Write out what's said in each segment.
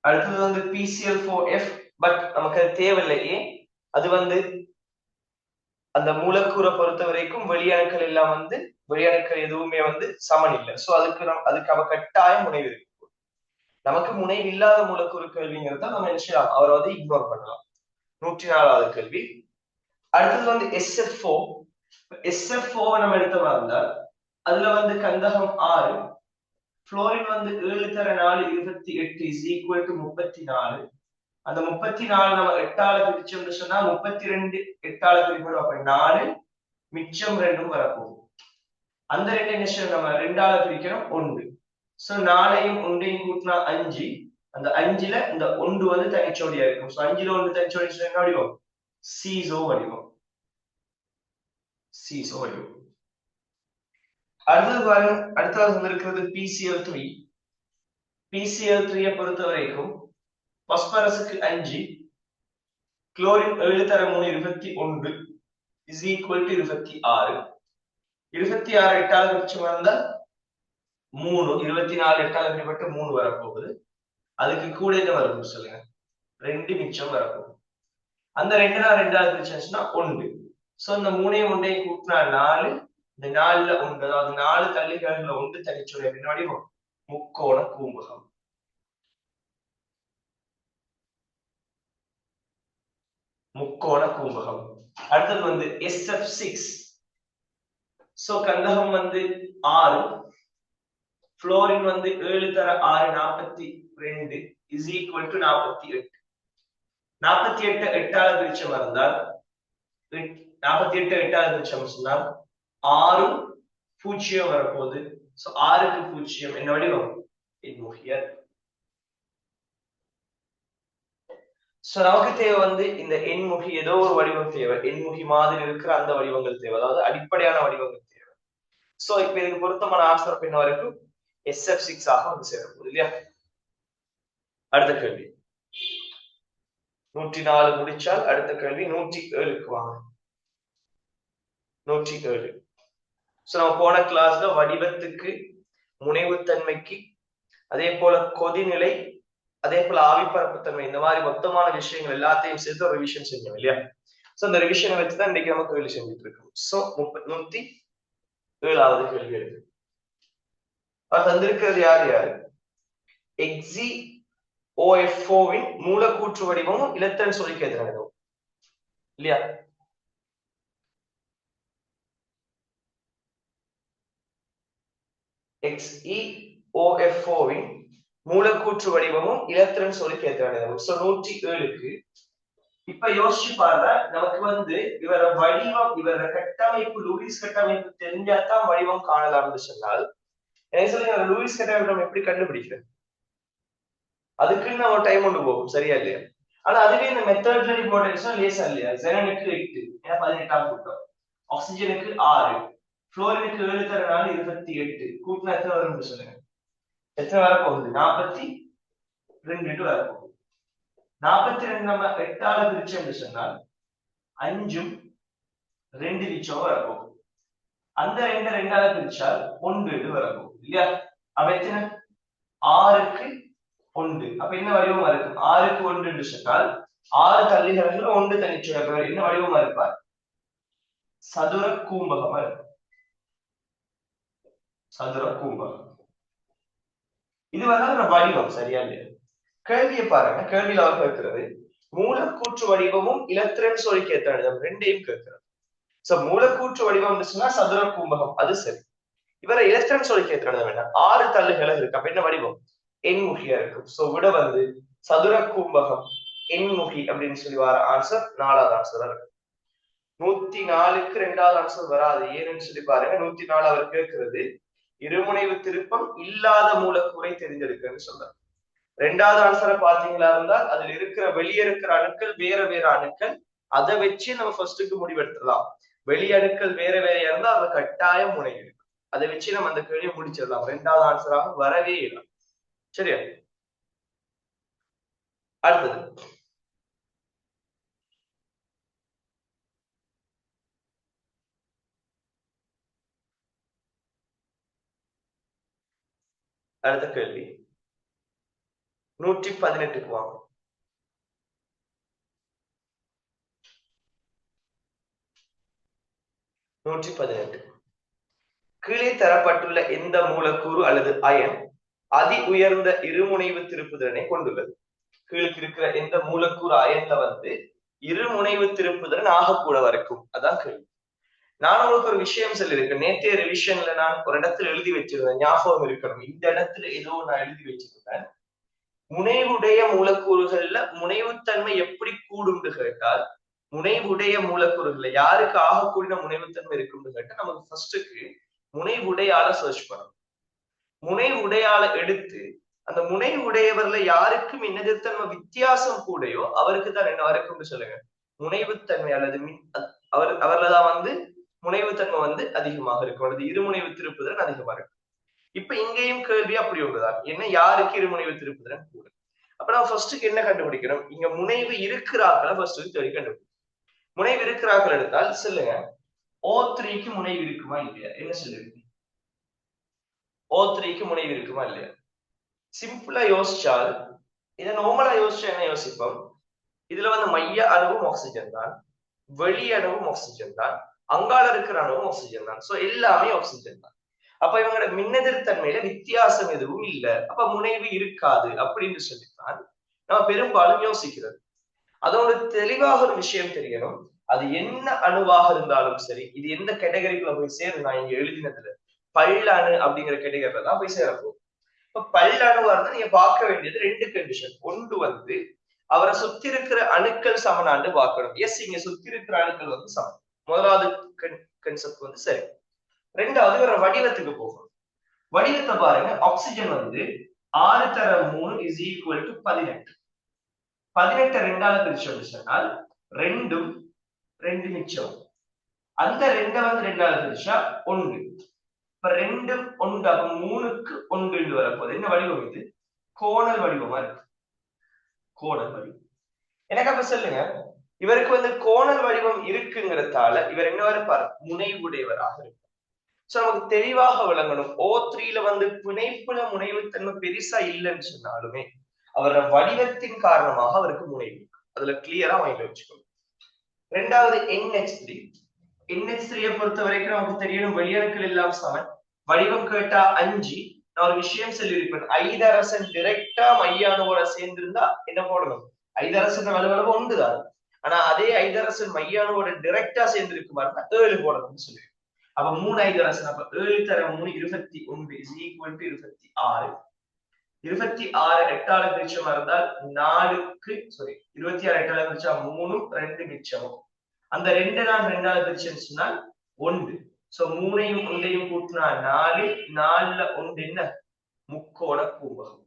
அடுத்தது வந்து PCl4F, but நமக்கு அது தேவையில்லையே. அது வந்து அந்த மூலக்கூறை பொறுத்த வரைக்கும் வெளியணுக்கள் எல்லாம் வந்து வெளியணுக்கள் எதுவுமே வந்து சமன் இல்லை. சோ அதுக்கு அவ கட்டாயம் முனைவு இருக்கு. நமக்கு முனைவு இல்லாத மூலக்கூறு கேள்விங்கிறத நம்ம என்ன செய்யலாம், அவரை வந்து இக்னோர் பண்ணலாம். 104வது கேள்வி. அடுத்தது வந்து SF4. SF4 நம்ம எடுத்தோம் இருந்தால் அதுல வந்து கந்தகம் 6, புளோரின் வந்து 7 தர 4 28 இஸ் ஈக்குவல் டு 34. அந்த 34 நம்ம 8ஆல பிரிச்சோம்னு சொன்னா 32 8ஆல பிரிப்போம். அப்ப 4 மிச்சம் 2 வரப்போகும். அந்த 2 என்ன செய்யணும், நம்ம 2ஆல பிரிக்கணும் 1. சோ 4ஐயும் 1ஐயும் கூட்டினா 5. அந்த 5ல இந்த 1 வந்து தனிச்சோடியா இருக்கும். சோ 5ல 1 தனிச்சோடி என்ன வடிவம், சீசோ வடிவம். சீசோ வடிவம். அடுத்தது பாருங்க, அடுத்தது வந்திருக்கிறது PCl3. PCl3 பொறுத்த வரைக்கும் பாஸ்பரஸுக்கு 5, குளோரின் 7 தர 3 21 இஸ் ஈக்குவல் டு 26. 26 8ஆல பிரிச்சோம் இருந்தா 3, 24 8ஆல பிரிப்பட்டு 3 வரப்போகுது. அதுக்கு கூட என்ன வரும் சொல்லுங்க, 2 மிச்சம் வரப்போகுது. அந்த 2 2ஆல பிரிச்சுன்னா 1. சோ இந்த 3ஐயும் 1ஐயும் கூட்டினா 4. இந்த 4ல 1, அதாவது 4 தள்ளிகள்ல 1 தனிச்சோடி பின்னாடி முக்கோண கூம்பகம். முக்கோண கூம்பகம். அடுத்தது வந்து SF6. சோ கந்தகம் வந்து 6, புளோரின் வந்து 7 தர 6 42 இஸ் ஈக்குவல் டு 48. 48 8ஆல பிரிச்சம் இருந்தால் 48 8ஆல பிரிச்சம் சொன்னால் 6 0 வரப்போகுது. சோ 6க்கு 0 என்ன வடிவம், எண்முகியர். சோ நமக்கு தேவை வந்து இந்த எண்முகி ஏதோ ஒரு வடிவம் தேவை. எண்முகி மாதிரி இருக்கிற அந்த வடிவங்கள் தேவை, அதாவது அடிப்படையான வடிவங்கள் தேவை. சோ இப்ப இதுக்கு பொருத்தமான ஆன்சர் என்ன வரைக்கும் SF6 ஆக வந்து சேரப்போகுது இல்லையா. அடுத்த கேள்வி 104 முடிச்சால் அடுத்த கேள்வி 107க்கு வாங்க. 107. சோ நம்ம போன கிளாஸ்ல வடிவத்துக்கு, முனைவுத்தன்மைக்கு, அதே போல கொதிநிலை, அதே போல ஆவிப்பரப்புத்தன்மை, இந்த மாதிரி மொத்தமான விஷயங்கள் எல்லாத்தையும் சேர்த்து ஒரு ரிவிஷன் செஞ்சோம் இல்லையா. சோ அந்த ரிவிஷனை வச்சுதான் இன்னைக்கு நம்ம கேள்வி செஞ்சுட்டு இருக்கோம். சோ 107வது கேள்வி இருக்கு. அது தந்திருக்கிறது யார் யாரு, XeOF4வின் மூலக்கூற்று வடிவமும் இலத்திரன் சொல்லிக்கு எதிரானதும் இல்லையா. XeOF4வின் மூலக்கூற்று வடிவமும் இலத்திரன் சொல்லிக்கு எதிரானதும். சோ 107க்கு இப்ப யோசிச்சு பாருங்க, நமக்கு வந்து இவர வடிவம், இவர கட்டமைப்பு, லூயிஸ் கட்டமைப்பு தெரிஞ்சாதான் வடிவம் காணலாம்னு சொன்னால் என்ன சொல்லுங்க, லூயிஸ் கட்டமைப்பு நம்ம எப்படி கண்டுபிடிக்கிறது, அதுக்குன்னு நம்ம டைம் கொண்டு போகும் சரியா இல்லையா. ஆனா அதுவே இந்த மெத்தட்ல போட்டேன்னா லேசா இல்லையா. ஜெனனுக்கு 8, ஏன்னா 18ஆம் கூட்டம், ஆக்சிஜனுக்கு 6, புளோரினுக்கு 7 தர 4 28 கூட்டினா எத்தனை வரும்னு சொல்லுங்க, எத்தனை வரப்போகுது, 42 வரப்போகுது. 42 நம்ம 8ஆல பிரிச்சோம்னு சொன்னால் 5ம் 2 மிச்சம் வரப்போகுது. அந்த 2 2ஆல பிரிச்சால் 1 வரப்போகுது இல்லையா. அப்ப எத்தனை, 6க்கு 1. அப்ப என்ன வடிவமா இருக்கும், 6க்கு 1 என்று சொன்னால் 6 தள்ளிகள்ல 1 தனிச்சோட என்ன வடிவமா இருப்பார், சதுர கூம்பகமா இருக்கும். சதுர கூம்பகம். இது வந்து வடிவம் சரியா இல்லையா. கேள்வியை பாருங்க, கேள்வியில் அவர் கேட்கிறது மூலக்கூற்று வடிவமும் இலத்திரன் சொல்லிக்கு எத்தனை, ரெண்டையும் கேட்கிறது. சோ மூலக்கூற்று வடிவம் சொன்னா சதுர கூம்பகம், அது சரி. இவரை இலத்திரன் சொல்லிக்கு எத்தனை வேண்டாம், 6 தள்ளுகளை இருக்கு. அப்ப என்ன வடிவம், எண்முகியா இருக்கும். சோ விட வந்து சதுர கூம்பகம் எண்முகி அப்படின்னு சொல்லி வர ஆன்சர் 4வது ஆன்சரா இருக்கு. 104க்கு 2வது ஆன்சர் வராது. ஏன்னு சொல்லி பாருங்க, 104 அவர் கேட்கிறது இருமுனைவு திருப்பம் இல்லாத மூலக்கூறை தெரிஞ்செடுக்கன்னு சொல்றாரு. 2வது ஆன்சரை பாத்தீங்களா இருந்தால் அதில் இருக்கிற வெளியே இருக்கிற அணுக்கள் வேற வேற அணுக்கள், அதை வச்சு நம்ம ஃபர்ஸ்டுக்கு முடிவெடுத்துடலாம். வெளியணுக்கள் வேற வேற இருந்தா அது கட்டாயம் முனை இருக்கு, அதை வச்சு நம்ம அந்த கேள்வியை முடிச்சிடலாம். 2வது ஆன்சராக வரவே இல்லை சரியா. அடுத்தது அடுத்த கேள்வி 118க்கு வாங்க. 118. கீழே தரப்பட்டுள்ள எந்த மூலக்கூறு அல்லது அயன் அதி உயர்ந்த இருமுனைவு திருப்புதிறனை கொண்டுள்ளது? கீழுக்கு இருக்கிற எந்த மூலக்கூறு அயன்ல இருமுனைவு திருப்புதிறன் ஆகக்கூட வரைக்கும். அதான் கேள்வி. நான் உங்களுக்கு ஒரு விஷயம் சொல்லியிருக்கேன். நேற்றைய ரிவிஷன்ல நான் ஒரு இடத்துல எழுதி வச்சிருந்தேன், ஞாபகம் இருக்கணும். இந்த இடத்துல ஏதோ நான் எழுதி வச்சிருந்தேன். முனைவுடைய மூலக்கூறுகள்ல முனைவுத்தன்மை எப்படி கூடும்னு கேட்டால், முனைவுடைய மூலக்கூறுகள்ல யாருக்கு ஆகக்கூடிய முனைவுத்தன்மை இருக்கும்னு கேட்டா, நமக்கு ஃபர்ஸ்டுக்கு முனைவுடையால சர்ச் பண்ணணும். முனைவுடையால எடுத்து அந்த முனைவுடையவர்ல யாருக்கு மின்னெதிர்த்தன்மை வித்தியாசம் கூடையோ அவருக்கு தான் என்ன வரைக்கும் சொல்லுங்க, முனைவுத்தன்மை அல்லது அவர்லதான் முனைவுத்தன்மை அதிகமாக இருக்கும், அல்லது இருமுனைவு திருப்புதிறன் அதிகமா இருக்கும். இப்ப இங்கேயும் கேள்வி அப்படி ஒன்றுதான், என்ன யாருக்கு இருமுனைவு திருப்புதிறன் கூட. அப்ப நான் ஃபர்ஸ்டுக்கு என்ன கண்டுபிடிக்கணும், இங்க முனைவு இருக்கிறார்களா ஃபர்ஸ்ட் தேடி கண்டுபிடிக்கணும். முனைவு இருக்கிறார்கள் எடுத்தால் சொல்லுங்க, O3க்கு முனைவு இருக்குமா இல்லையா, என்ன சொல்லுங்க, O3க்கு முனைவு இருக்குமா இல்லையா? சிம்பிளா யோசிச்சால், இதை நார்மலா யோசிச்சா என்ன யோசிப்போம், இதுல மைய அணுவும் ஆக்சிஜன் தான், வெளி அணுவும் ஆக்சிஜன் தான், அங்கால இருக்கிற அணுவும் ஆக்சிஜன் தான். சோ எல்லாமே ஆக்சிஜன் தான். அப்ப இவங்களோட மின்னெதிர்த்தன்மையில வித்தியாசம் எதுவும் இல்லை, அப்ப முனைவு இருக்காது அப்படின்னு சொல்லித்தான் நம்ம பெரும்பாலும் யோசிக்கிறது. அதோட தெளிவாக ஒரு விஷயம் தெரியணும், அது என்ன அணுவாக இருந்தாலும் சரி, இது எந்த கேட்டகரிக்குள்ள போய் சேரும், நான் இங்க எழுதினதுல பல்லணு அப்படிங்கிற கேட்டகரியில தான் போய் சேரப்போம். இப்ப பல்லணுவா இருந்தா நீங்க பார்க்க வேண்டியது ரெண்டு கண்டிஷன். ஒன்று அவரை சுத்தி இருக்கிற அணுக்கள் சமனாண்டு பார்க்கணும். எஸ், இங்க சுத்தி இருக்கிற அணுக்கள் சமம். முதலாவது கன்செப்ட் சரி. ரெண்டாவது இவர வடிவத்துக்கு போகணும். வடிவத்தை பாருங்க, ஆக்சிஜன் 6 தர 3 இஸ் ஈக்குவல் டு 18. 18 ரெண்டால பிரிச்சோம் சொன்னால் 2ம் 2 மிச்சம். அந்த 2 ரெண்டால பிரிச்சா 1. இப்ப 2ம் 1, அப்ப 3க்கு 1 வரப்போகுது. என்ன வடிவம் இது? கோணல் வடிவமா இருக்கு. கோணல் வடிவம். எனக்கு அப்ப சொல்லுங்க, இவருக்கு கோணல் வடிவம் இருக்குங்கிறதால இவர் என்ன இருப்பார், முனைவுடையவராக இருப்பார். சோ நமக்கு தெளிவாக விளங்கணும், O3ல பிணைப்புல முனைவுத்தன்மை பெருசா இல்லைன்னு சொன்னாலுமே அவரோட வடிவத்தின் காரணமாக அவருக்கு முனைவு இருக்கு. அதுல கிளியரா மைண்ட்ல வச்சுக்கணும். ரெண்டாவது NH3. NH3 பொறுத்த வரைக்கும் நமக்கு தெரியணும், வெளியணுக்கள் எல்லாம் சமன். வடிவம் கேட்டா 5. நான் ஒரு விஷயம் சொல்லியிருப்பேன், ஐதரசன் டிரெக்டா மையானோட சேர்ந்திருந்தா என்ன போடணும், ஐதரசன் அளவு ஒன்றுதான். ஆனா அதே ஐதரசன் மையானோட டிரெக்டா சேர்ந்து இருக்குமா 7 போடணும்னு சொல்லி. அப்ப 3 ஐதரசன், அப்ப 7 தர 3 21 இஸ் ஈக்குவல் டு 26. 26 எட்டால பிரிச்சமா இருந்தால் 4க்கு 26 எட்டால பிரிச்சா 3ம் 2 மிச்சமும். அந்த 2 நான் 2ஆல பிரிச்சேன்னு சொன்னால் 1. சோ 3ஐயும் 1ஐயும் கூட்டினா 4. 4ல 1 என்ன, முக்கோண கூம்பகம்.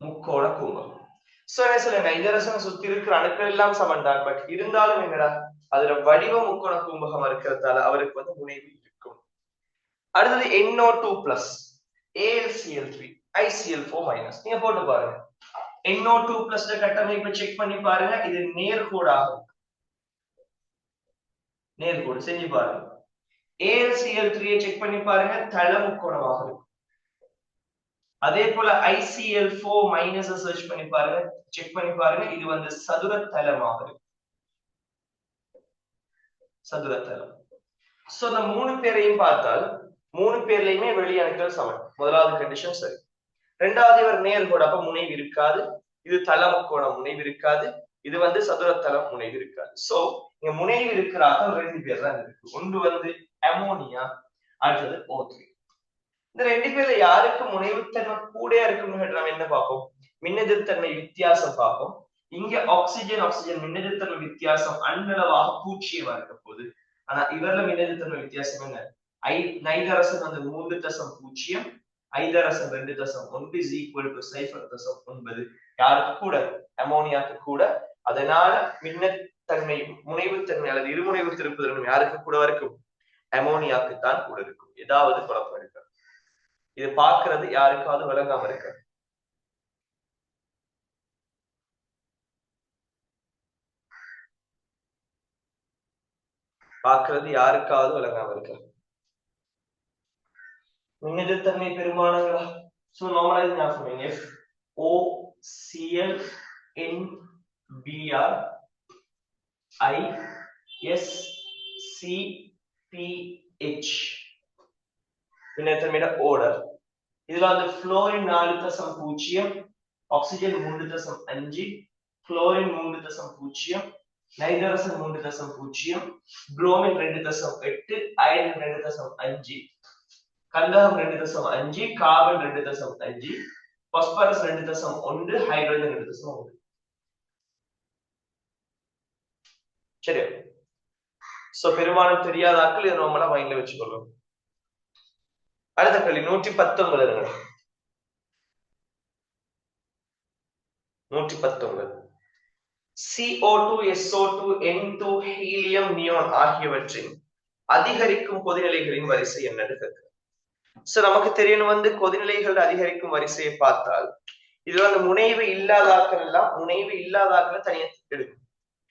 முக்கோண கூம்பகம். சோ என்ன சொல்லுங்க, ஐதரசனை சுத்தி இருக்கிற அணுக்கள் எல்லாம் சமன்தான், பட் இருந்தாலும் என்னடா அதுல வடிவ முக்கோண கூம்பகம் இருக்கிறதால அவருக்கு முனைவு இருக்கும். அடுத்தது NO2+, AlCl3, ICl4-. நீங்க போட்டு பாருங்க, NO2+ கட்டமைப்பை செக் பண்ணி பாருங்க, இது நேர்கோடாக இருக்கு. நேர்கோடு செஞ்சு பாருங்க. AlCl3 செக் பண்ணி பாருங்க, தள முக்கோணமாக இருக்கும். அதே போல ICl4- சர்ச் பண்ணி பாருங்க, செக் பண்ணி பாருங்க, இது சதுர தளமாக இருக்கு. சதுர தளம். சோ இந்த 3 பேரையும் பார்த்தால் 3 பேர்லயுமே வெளியணுக்கள் சமன். முதலாவது கண்டிஷன் சரி. ரெண்டாவது இவர் நேர்கோடு, அப்ப முனைவு இருக்காது. இது தள முக்கோண முனைவு இருக்காது. இது சதுர தளம் முனைவு இருக்காது. சோ இங்க முனைவு இருக்கிறாக 2 பேர் தான் இருக்கு. ஒன்று அமோனியா, அடுத்தது O3. இந்த 2 பேர்ல யாருக்கு முனைவுத்தன்மை கூட இருக்குன்னு நம்ம என்ன பார்ப்போம், மின்னெதிர்த்தன்மை வித்தியாசம் பார்ப்போம். இங்க ஆக்சிஜன் மின்னெதிர்த்தன்மை வித்தியாசம் அண்ணளவாக 0 இருக்க போகுது. ஆனா இவர்ல மின்னெதிர்த்தன்மை வித்தியாசம் என்ன, நைதரசன் 3.0, ஐதரசன் 2.1 இஸ் ஈக்குவல் டு 0.9. யாருக்கு கூட, அமோனியாக்கு கூட. அதனால மின்னத்தன்மை முனைவுத்தன்மை அல்லது இருமுனைவு திருப்புதலும் யாருக்கு கூட இருக்கும், அமோனியாக்கு தான் கூட இருக்கும். ஏதாவது குழப்பம் இருக்கு, இது பார்க்கிறது யாருக்காவது விளங்காம இருக்கு, பார்க்கிறது யாருக்காவது விளங்காம இருக்கு. மின்னெதிர்த்தன்மை பெருமானங்களா? சோ நார்மலைஸ் ஞாபகம் FOCl NBr ISCPH மின்னெதிர்த்தன்மையோட ஓர்டர். இதுல வந்து fluorine 4.0, oxygen 3.5, chlorine 3.0, nitrogen 3.0, bromine 2.8, iron 2.5, கந்தகம் 2.5, கார்பன் 2.5, பாஸ்பரஸ் 2.1, ஹைட்ரஜன் 2.1. சரி, சோ பெருமானம் தெரியாத ஆட்கள் இதை நார்மலா மைண்ட்ல வச்சுக்கொள்ளும். அடுத்த கேள்வி 119. 119. CO2, SO2, N2, helium, neon ஆகியவற்றின் அதிகரிக்கும் கொதிநிலைகளின் வரிசை என்னன்னு கேட்கிறேன். சோ நமக்கு தெரியணும் வந்து கொதிநிலைகள் அதிகரிக்கும் வரிசையை பார்த்தால் இதுல வந்து முனைவு இல்லாதாக்கள் எல்லாம் முனைவு இல்லாதாக்களை தனியா எடுக்கும்.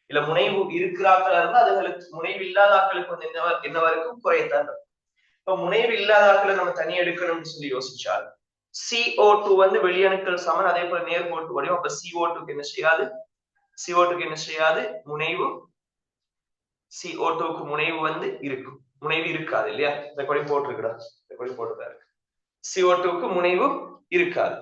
இல்ல முனைவு இருக்கிறாக்களா இருந்தா அதுகளுக்கு முனைவு இல்லாதாக்களுக்கு வந்து என்ன வரைக்கும் குறையத்தான் இருக்கும். இப்ப முனைவு இல்லாதாக்களை நம்ம தனியா எடுக்கணும்னு சொல்லி யோசிச்சால் CO2 வந்து வெளியணுக்கள் சமன், அதே போல நேர்கோட்டு வடிவம். அப்ப CO2க்கு என்ன செய்யாது? CO2க்கு என்ன செய்யாது? முனைவு. CO2க்கு முனைவு வந்து இருக்கும், முனைவு இருக்காது இல்லையா? ரெக்கார்டிங் போட்டிருக்கா? ரெக்கார்டிங் போட்டுதான் இருக்கு. CO2க்கு முனைவு இருக்காது.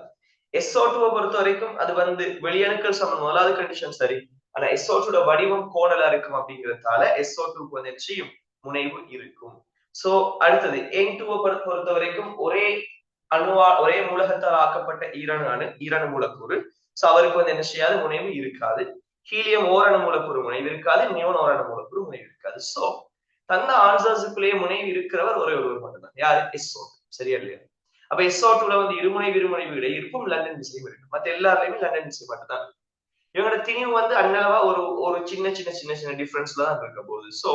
SO2 பொறுத்த வரைக்கும் அது வந்து வெளியணுக்கள் சமன், முதலாவது கண்டிஷன் சரி. ஆனா SO2 வடிவம் கோணலா இருக்கும் அப்படிங்கிறதால SO2க்கு வந்து செய்யும் முனைவு இருக்கும். சோ அடுத்தது N2 பொறுத்த வரைக்கும் ஒரே ஒரே மூலகத்தால் ஆக்கப்பட்ட ஈரணு மூலக்கூறு. சோ அவருக்கு வந்து என்ன செய்யாது? முனைவு இருக்காது. ஹீலியம் ஓரணு மூலக்கூறு முனைவு இருக்காது, நியோன் ஓரணு மூலக்கூறு முனைவு இருக்காது. சோ தந்த ஆன்சர்ஸுக்குள்ளேயே முனைவு இருக்கிறவர் ஒரே ஒருவர் மட்டும்தான். யாரு? SO2. சரியா இல்லையா? அப்ப SO2ல வந்து இருமுனை விடை இருக்கும், லண்டன் விசையும் இருக்கும். மத்த எல்லாருலயுமே லண்டன் விசை மட்டும்தான். இவங்களோட திணிவு வந்து அன்னளவா ஒரு சின்ன சின்ன சின்ன சின்ன டிஃபரன்ஸ்ல தான் இருக்க போகுது. சோ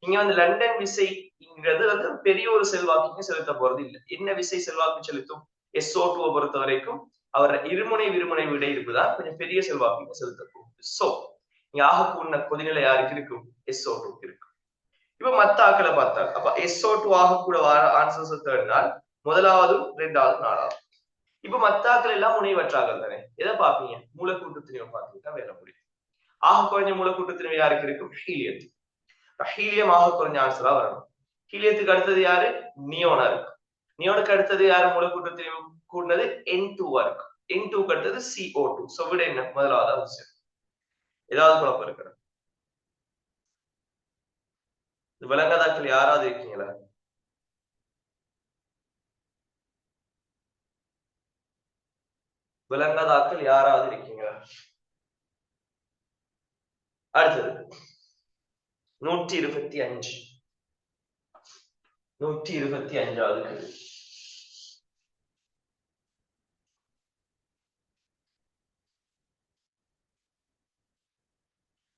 இங்க வந்து லண்டன் விசைங்கிறது வந்து பெரிய ஒரு செல்வாக்கு செலுத்த போறது இல்லை. என்ன விசை செல்வாக்கு செலுத்தும்? SO2 பொறுத்த வரைக்கும் அவர் இருமுனை விடை இருக்குதான் கொஞ்சம் பெரிய செல்வாக்கு செலுத்த போகுது. சோ இங்க ஆகக்கூட கொதிநிலை யாருக்கு இருக்கும்? SO2 இருக்கும். இப்ப மத்த ஆக்களை பார்த்தால் அப்ப SO2 ஆகக்கூட ஆன்சர்ஸ் தேடினால் முதலாவதும் 2வது 4வது. இப்ப மத்தாக்கள் எல்லாம் முனைவற்றாக்கள் தானே. எதை பார்ப்பீங்க? மூலக்கூட்டு திணிவை பார்த்துக்கிட்டா வேலை முடியும். ஆக குறைஞ்ச மூலக்கூட்டு திணிவு யாருக்கு இருக்கும்? ஹீலியத்துக்கு. ஹீலியம் ஆக குறைஞ்ச ஆன்சரா வரணும். ஹீலியத்துக்கு அடுத்தது யாரு? நியோனா இருக்கும். நியோனுக்கு அடுத்தது யாரு மூலக்கூட்டு திணிவு கூடினது? N2 இருக்கும். N2க்கு அடுத்தது CO2. சோ விட என்ன? முதலாவது விஷயம். ஏதாவது குழப்பம் இருக்கிற விலங்காதாக்கள் யாராவது இருக்கீங்களா? விலங்காதாக்கள் யாராவது இருக்கீங்களா? அடுத்தது 125. 125வது.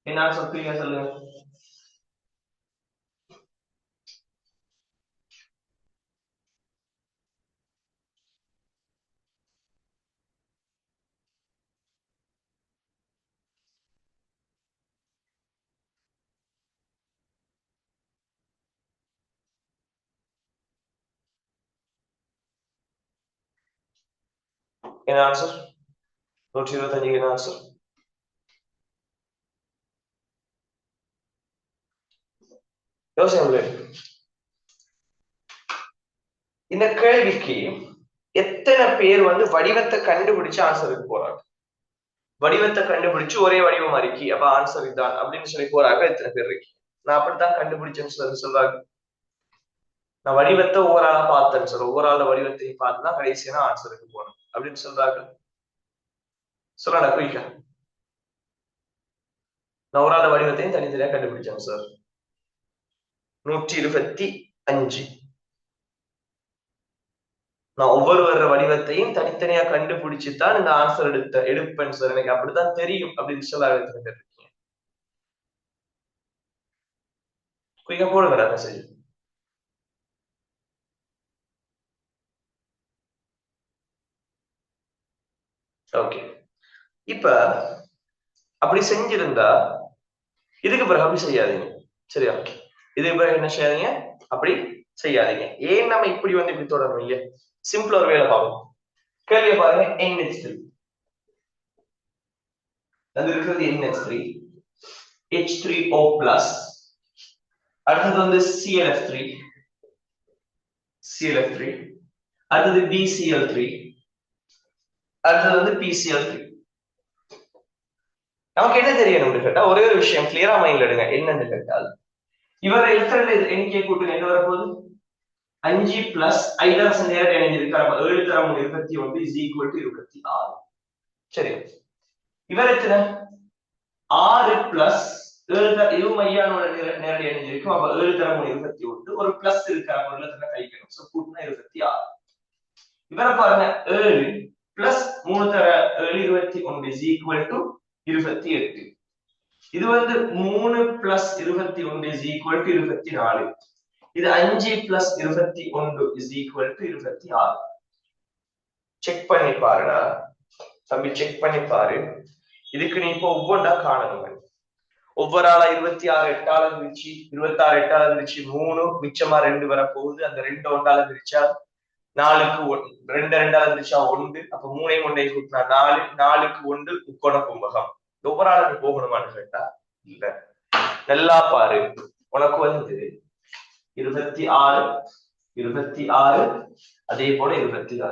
என்ன சொல்றீங்க சொல்லுங்க. என்ன ஆன்சர்? 125 என்ன ஆன்சர்? யோசனை. இந்த கேள்விக்கு எத்தனை பேர் வந்து வடிவத்தை கண்டுபிடிச்சு ஆன்சருக்கு போறாங்க? வடிவத்தை கண்டுபிடிச்சு ஒரே வடிவம் அறிக்கை அப்ப ஆன்சர் இதுதான் அப்படின்னு சொல்லி போறாங்க. எத்தனை பேர் இருக்கு? நான் அப்படித்தான் கண்டுபிடிச்சேன்னு சொல்றாங்க. நான் வடிவத்தை ஓவராலா பார்த்தேன்னு சொல்றேன். ஓவரால வடிவத்தை பார்த்துதான் கடைசியா ஆன்சருக்கு போனேன் அப்படின்னு சொல்றாங்க. சொல்றாங்க குயிக்கா. நான் ஓவரால வடிவத்தையும் தனித்தனியா கண்டுபிடிச்சேன் சார். 125. நான் ஒவ்வொரு வடிவத்தையும் தனித்தனியா கண்டுபிடிச்சுதான் இந்த ஆன்சர் எடுப்பேன் சார். எனக்கு அப்படித்தான் தெரியும் அப்படின்னு சொல்ல இருக்கீங்க. குயிக்கா போடுங்க மெசேஜ். ஓகே. இப்ப அப்படி செஞ்சிருந்தா இதுக்கு பிறகு அப்படி செய்யாதீங்க. சரியா? இதுக்கு பிறகு என்ன செய்யாதீங்க? அப்படி செய்யாதீங்க. ஏன் நம்ம இப்படி வந்து இப்படி தொடரணும் இல்லையா? சிம்பிள் ஒரு வேலை பார்ப்போம். கேள்வியை பாருங்க. NH3 அது இருக்கிறது NH3 H3O பிளஸ். அடுத்தது வந்து ClF3 அடுத்தது BCl3 அடுத்தது வந்து PCl3. நமக்கு என்ன தெரியணும் கேட்டா ஒரே ஒரு விஷயம் கிளியரா மைண்ட்ல எடுங்க. என்னன்னு கேட்டால் இவரை எலக்ட்ரான் எண்ணிக்கை கூட்டுங்க. என்ன வரப்போகுது? 5 பிளஸ் ஐதரசன் நேரடி இணைஞ்சிருக்கு. 7 தரம் 21 இஸ் ஈக்குவல் டு 26. சரி, இவர் எத்தனை? 6 பிளஸ் 7 இதுவும் ஐயானோட நேரடி இணைஞ்சிருக்கும். அப்ப 7 தரம் 21 ஒரு பிளஸ் இருக்கா பொருளை கைக்கணும். சோ கூட்டினா 26. இவரை பாருங்க 7 பிளஸ் 3 தர 7 21 இஸ் ஈக்குவல் டு 28. இது வந்து 3 பிளஸ் 21 இஸ் ஈக்குவல் டு 24. இது 5 plus 21 is equal to 26. Check பண்ணி பாருடா தம்பி, செக் பண்ணி பாரு. இதுக்கு நீ இப்போ ஒவ்வொன்றா காணணும். ஒவ்வொரு ஆளா 26 8ஆல பிரிச்சு 26 8ஆல பிரிச்சு 3 மிச்சமா 2 வர போகுது. அந்த 2 ஒன்றால பிரிச்சா 4க்கு 2 2ஆல பிரிச்சா 1. அப்ப 3 1 கூட்டினா 4 4க்கு 1 முக்கோண கும்பகம். ஒவ்வொரு ஆளுக்கு போகணுமான்னு கேட்டா இல்ல. நல்லா பாரு, உனக்கு வந்து 26 26 அதே போல 26.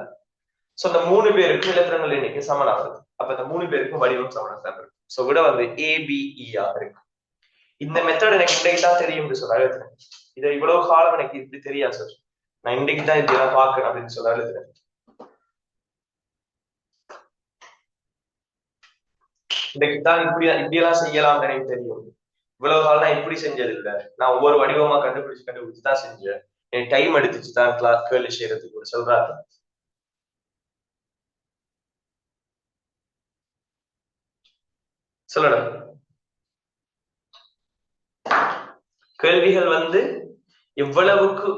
சோ இந்த 3 பேருக்கு இலத்திரங்கள் எண்ணிக்கை சமனா வருது. அப்ப இந்த 3 பேருக்கும் வடிவம் சமனா தான் இருக்கு. சோ விட வந்து ABEA இருக்கு. இந்த மெத்தட் எனக்கு இன்றைக்கு தான் தெரியும் சொல்ல எழுதுறேன். இதை இவ்வளவு காலம் எனக்கு இப்படி தெரியாது சார். நான் இன்றைக்கு தான் இதெல்லாம் பாக்குறேன் அப்படின்னு சொல்ல எழுதுறேன். இன்றைக்கு தான் இப்படியெல்லாம் செய்யலாம் எனக்கு தெரியும். இவ்வளவு காலம் நான் இப்படி செஞ்சது இல்லை. நான் ஒவ்வொரு வடிவமா கண்டுபிடிச்சு தான் செஞ்சேன். எனக்கு டைம் எடுத்துச்சு தான் கிளாஸ் கேள்வி செய்யறதுக்கு சொல்றாங்க. சொல்லடா. கேள்விகள் வந்து எவ்வளவுக்கு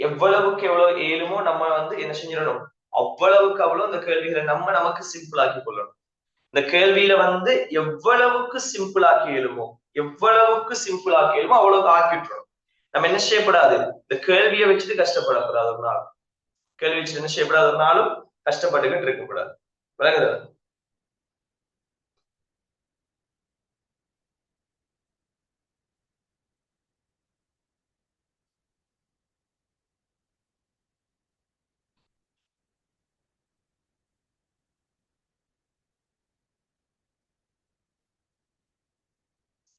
எவ்வளவு ஏழுமோ நம்ம வந்து என்ன செஞ்சிடணும், அவ்வளவுக்கு அவ்வளவு இந்த கேள்விகளை நமக்கு சிம்பிள் ஆக்கி கொள்ளணும். இந்த கேள்வியில வந்து எவ்வளவுக்கு சிம்பிள் ஆக்கி எழுமோ அவ்வளவுக்கு ஆக்கிட்டுரும். நம்ம என்ன செய்யப்படாது, இந்த கேள்வியை வச்சுட்டு கஷ்டப்படக்கூடாது. ஒரு நாள் கேள்வி வச்சுட்டு என்ன செய்யப்படாது, ஒரு நாளும் கஷ்டப்பட்டுக்கிட்டு இருக்கக்கூடாது. விளங்குதா?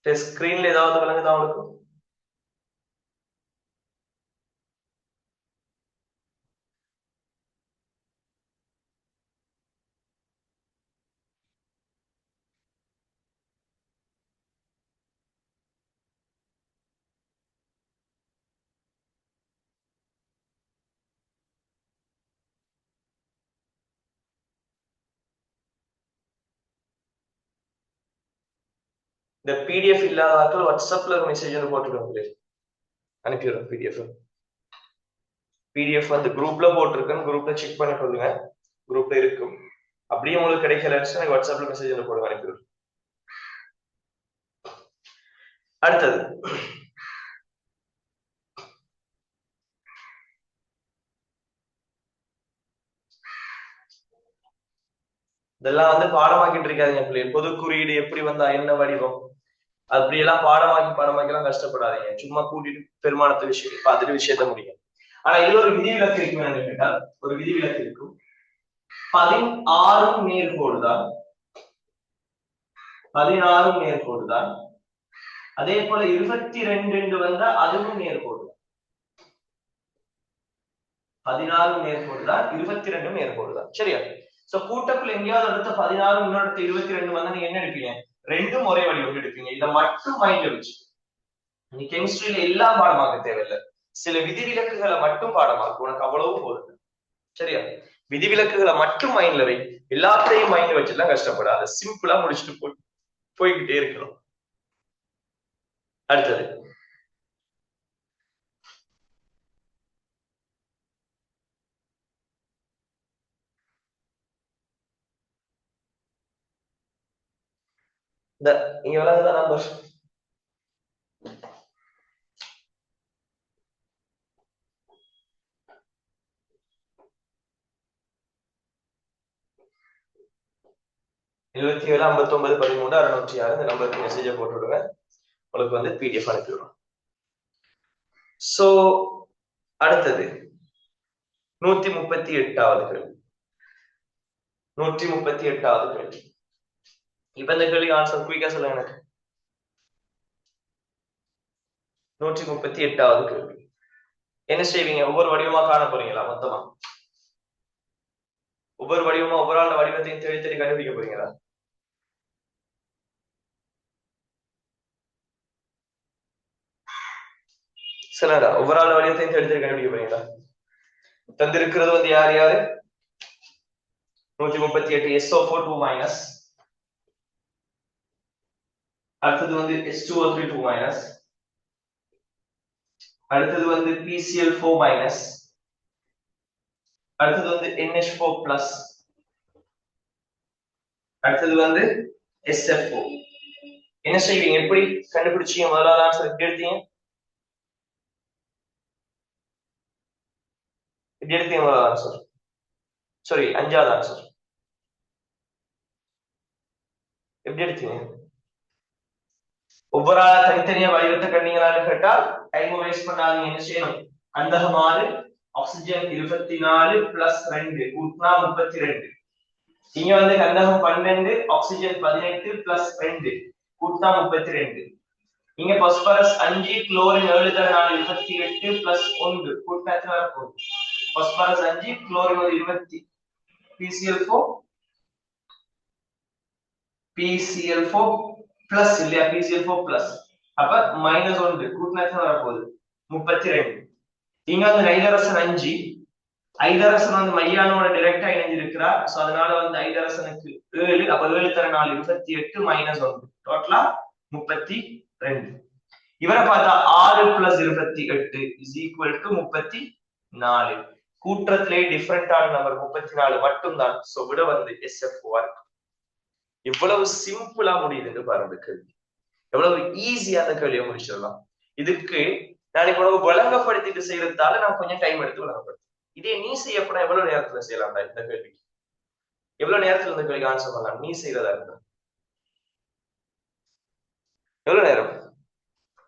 ஸ்கிரீன்ல ஏதாவது விளங்குதா உங்களுக்கு? இந்த PDF இல்லாத ஆட்கள் வாட்ஸ்அப்ல மெசேஜ் வந்து போட்டுக்கோங்க, அனுப்பிடுறோம். பிடிஎஃப் வந்து குரூப்ல போட்டிருக்கேன். குரூப்ல செக் பண்ணி சொல்லுங்க, குரூப்ல இருக்கும். அப்படியே உங்களுக்கு கிடைக்கலன்னு வாட்ஸ்அப்ல மெசேஜ் வந்து போடுங்க, அனுப்பிடுறோம். அடுத்தது இதெல்லாம் வந்து பாடமாக்கிட்டு இருக்காதீங்க பிள்ளைகள். பொது குறியீடு எப்படி வந்தா என்ன வடிவம், அப்படியெல்லாம் பாடமாக்கி எல்லாம் கஷ்டப்படாதீங்க. சும்மா கூட்டிட்டு பெருமானத்தை விஷயம் பார்த்துட்டு விஷயத்த முடியும். ஆனா இதுல ஒரு விதிவிலக்கு இருக்கும் கேட்டால், ஒரு விதிவிலக்கு இருக்கும். 16 நேர்கோடு தான், 16 நேர்கோடு தான். அதே போல 22 வந்தா அதுவும் நேர்கோடு. 16 நேர்கோடு தான், 22 நேர்கோடு தான். சரியா? சோ கூட்டக்குள்ள எங்கேயாவது அடுத்த 16 இன்னொரு 22 வந்தா நீங்க என்ன எடுப்பீங்க? ரெண்டும் ஒரே வடிவம் எடுப்பீங்க. இதை மட்டும் மைண்ட்ல வச்சு நீ கெமிஸ்ட்ரியில எல்லாம் பாடமாக்க தேவையில்லை. சில விதிவிலக்குகளை மட்டும் பாடமாக்கு, உனக்கு அவ்வளவு போதும். சரியா? விதிவிலக்குகளை மட்டும் மைண்ட்ல வை. எல்லாத்தையும் மைண்ட்ல வச்சுலாம் கஷ்டப்படாத. சிம்பிளா முடிச்சுட்டு போய்கிட்டே இருக்கலாம். அடுத்தது இந்த இங்க விளங்குதா நம்பர்? 77 59 13 606 இந்த நம்பருக்கு மெசேஜை போட்டு விடுங்க. உங்களுக்கு வந்து பிடிஎஃப் அனுப்பிவிடும். சோ அடுத்தது 138வது கேள்வி. 138வது கேள்வி. இப்ப இந்த கேள்வி ஆன்சர் குயிக்கா சொல்லுங்க எனக்கு. 138வது கேள்வி. என்ன செய்வீங்க? ஒவ்வொரு வடிவமா காண போறீங்களா? மொத்தமா ஒவ்வொரு வடிவமா ஒவ்வொரு ஆள் வடிவத்தையும் தேடி தேடி கண்டுபிடிக்க போறீங்களா? சிலரா ஒவ்வொரு ஆள் வடிவத்தையும் தேடி தேடி கண்டுபிடிக்க போறீங்களா? தந்திருக்கிறது வந்து யார் யாரு? 138 SO4 2 மைனஸ், அடுத்தது வந்து H2O3 2 மைனஸ், அடுத்தது வந்து PCl4 மைனஸ், அடுத்தது வந்து NH4 பிளஸ், அடுத்தது வந்து SF4. என்ன செய்வீங்க? எப்படி கண்டுபிடிச்சீங்க? முதலாவது ஆன்சர் எப்படி எடுத்தீங்க? எப்படி எடுத்தீங்க முதலாவது ஆன்சர்? சாரி, அஞ்சாவது ஆன்சர் எப்படி எடுத்தீங்க? ஒவ்வொரு ஆளா தனித்தனியா வடிவத்தை கண்டீங்களான்னு கேட்டால் டைம் வேஸ்ட் பண்ணாதீங்க. என்ன செய்யணும்? கந்தகம் 6, ஆக்சிஜன் 24 பிளஸ் 2 கூட்டினா 32. இங்க வந்து கந்தகம் 12, ஆக்சிஜன் 18 பிளஸ் 2 கூட்டினா 32. இங்க பாஸ்பரஸ் 5, குளோரின் 7 தர 4 28 பிளஸ் 1 கூட்டினா எத்தனை இருக்கும்? பாஸ்பரஸ் 5, குளோரின் 20, PCl4 பிளஸ் இல்லையா? PCl4 பிளஸ், அப்ப மைனஸ் 1 கூட்டினா எத்தனை வரப்போகுது? 32. இங்க வந்து ஐதரசன் 5, ஐதரசன் வந்து மையானோட டைரக்டா இணைஞ்சிருக்கிறார். சோ அதனால வந்து ஐதரசனுக்கு 7, அப்ப 7 தர 4 28 மைனஸ் 1 டோட்டலா 32. இவரை பார்த்தா 6 பிளஸ் 28 இஸ் ஈக்குவல் டு 34. கூற்றத்திலே டிஃபரெண்டான நம்பர் 34 மட்டும்தான். சோ விட வந்து SF4. எவ்வளவு சிம்பிளா முடியுதுன்னு பாருங்க கேள்வி. எவ்வளவு ஈஸியா அந்த கேள்வியை முடிச்சிடலாம். இதுக்கு நான் இப்ப விளங்கப்படுத்திட்டு செய்யறதால நான் கொஞ்சம் டைம் எடுத்து விளங்கப்படுத்தேன். இதே நீ செய்யப்பட எவ்வளவு நேரத்துல செய்யலாம்டா இந்த கேள்விக்கு? எவ்வளவு நேரத்துல இந்த கேள்விக்கு ஆன்சர் பண்ணலாம் நீ செய்யறதா இருந்தா? எவ்வளவு நேரம்?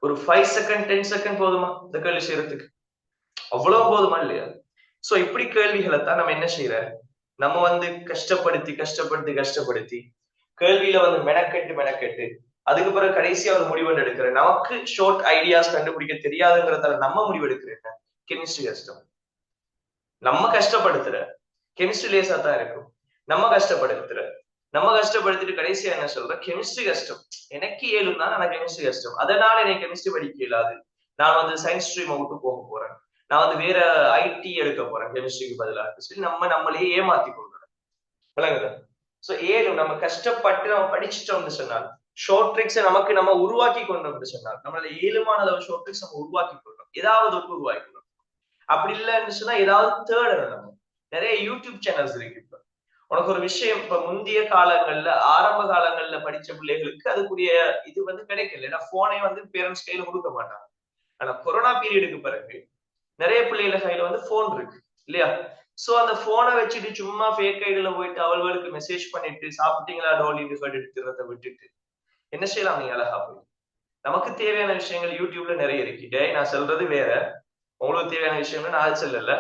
ஒரு 5 செகண்ட் 10 செகண்ட் போதுமா இந்த கேள்வி செய்யறதுக்கு? அவ்வளவு போதுமா இல்லையா? சோ இப்படி கேள்விகளை தான் நம்ம என்ன செய்யற, நம்ம வந்து கஷ்டப்படுத்தி கஷ்டப்படுத்தி கஷ்டப்படுத்தி கேள்வியில வந்து மெனக்கெட்டு அதுக்கு பிறகு கடைசியா ஒரு முடிவு எடுக்கிறேன். நமக்கு ஷார்ட் ஐடியாஸ் கண்டுபிடிக்க தெரியாதுங்கிறதால நம்ம முடிவு எடுக்கிறேன். கெமிஸ்ட்ரி கஷ்டம், நம்ம கஷ்டப்படுத்துற. கெமிஸ்ட்ரி லேசா தான் இருக்கும், நம்ம கஷ்டப்படுத்திட்டு கடைசியா என்ன சொல்ற? கெமிஸ்ட்ரி கஷ்டம், எனக்கு ஏழும் தான், எனக்கு கெமிஸ்ட்ரி கஷ்டம், அதனால எனக்கு கெமிஸ்ட்ரி படிக்க இயலாது, நான் வந்து சயின்ஸ் ஸ்ட்ரீம் விட்டு போக போறேன், நான் வந்து வேற ஐடி எடுக்க போறேன் கெமிஸ்ட்ரிக்கு பதிலாக சொல்லி நம்மளே ஏமாத்தி கொள்றோம். விளங்குதா? சோ ஏழும் நம்ம கஷ்டப்பட்டு நம்ம படிச்சுட்டோம்னு சொன்னால், ஷார்ட் ட்ரிக்ஸ் நமக்கு நம்ம உருவாக்கி கொண்டோம்னு சொன்னால், நம்மளால ஏழுமான அளவு ஷார்ட் ட்ரிக்ஸ் நம்ம உருவாக்கி கொள்றோம், ஏதாவது ஒன்று உருவாக்கி கொள்றோம். அப்படி இல்லைன்னு சொன்னா ஏதாவது தேடணும். நம்ம நிறைய யூடியூப் சேனல்ஸ் இருக்கு. இப்ப உனக்கு ஒரு விஷயம், இப்ப முந்தைய காலங்கள்ல ஆரம்ப காலங்கள்ல படிச்ச பிள்ளைகளுக்கு அதுக்குரிய இது வந்து கிடைக்கல. ஏன்னா போனே வந்து பேரண்ட்ஸ் கையில கொடுக்க மாட்டாங்க. ஆனா கொரோனா பீரியடுக்கு பிறகு நிறைய பிள்ளைகள கையில வந்து போன் இருக்கு இல்லையா? சோ அந்த போனை வச்சுட்டு சும்மா ஃபேக் ஐடியில போயிட்டு அவர்களுக்கு மெசேஜ் பண்ணிட்டு சாப்பிட்டீங்களா டோலின்னு கேட்டு எடுத்துறத விட்டுட்டு என்ன செய்யலாம்? நீங்க அழகா போய் நமக்கு தேவையான விஷயங்கள் யூடியூப்ல நிறைய இருக்கு. நான் சொல்றது வேற, உங்களுக்கு தேவையான விஷயங்கள் நான் சொல்லல.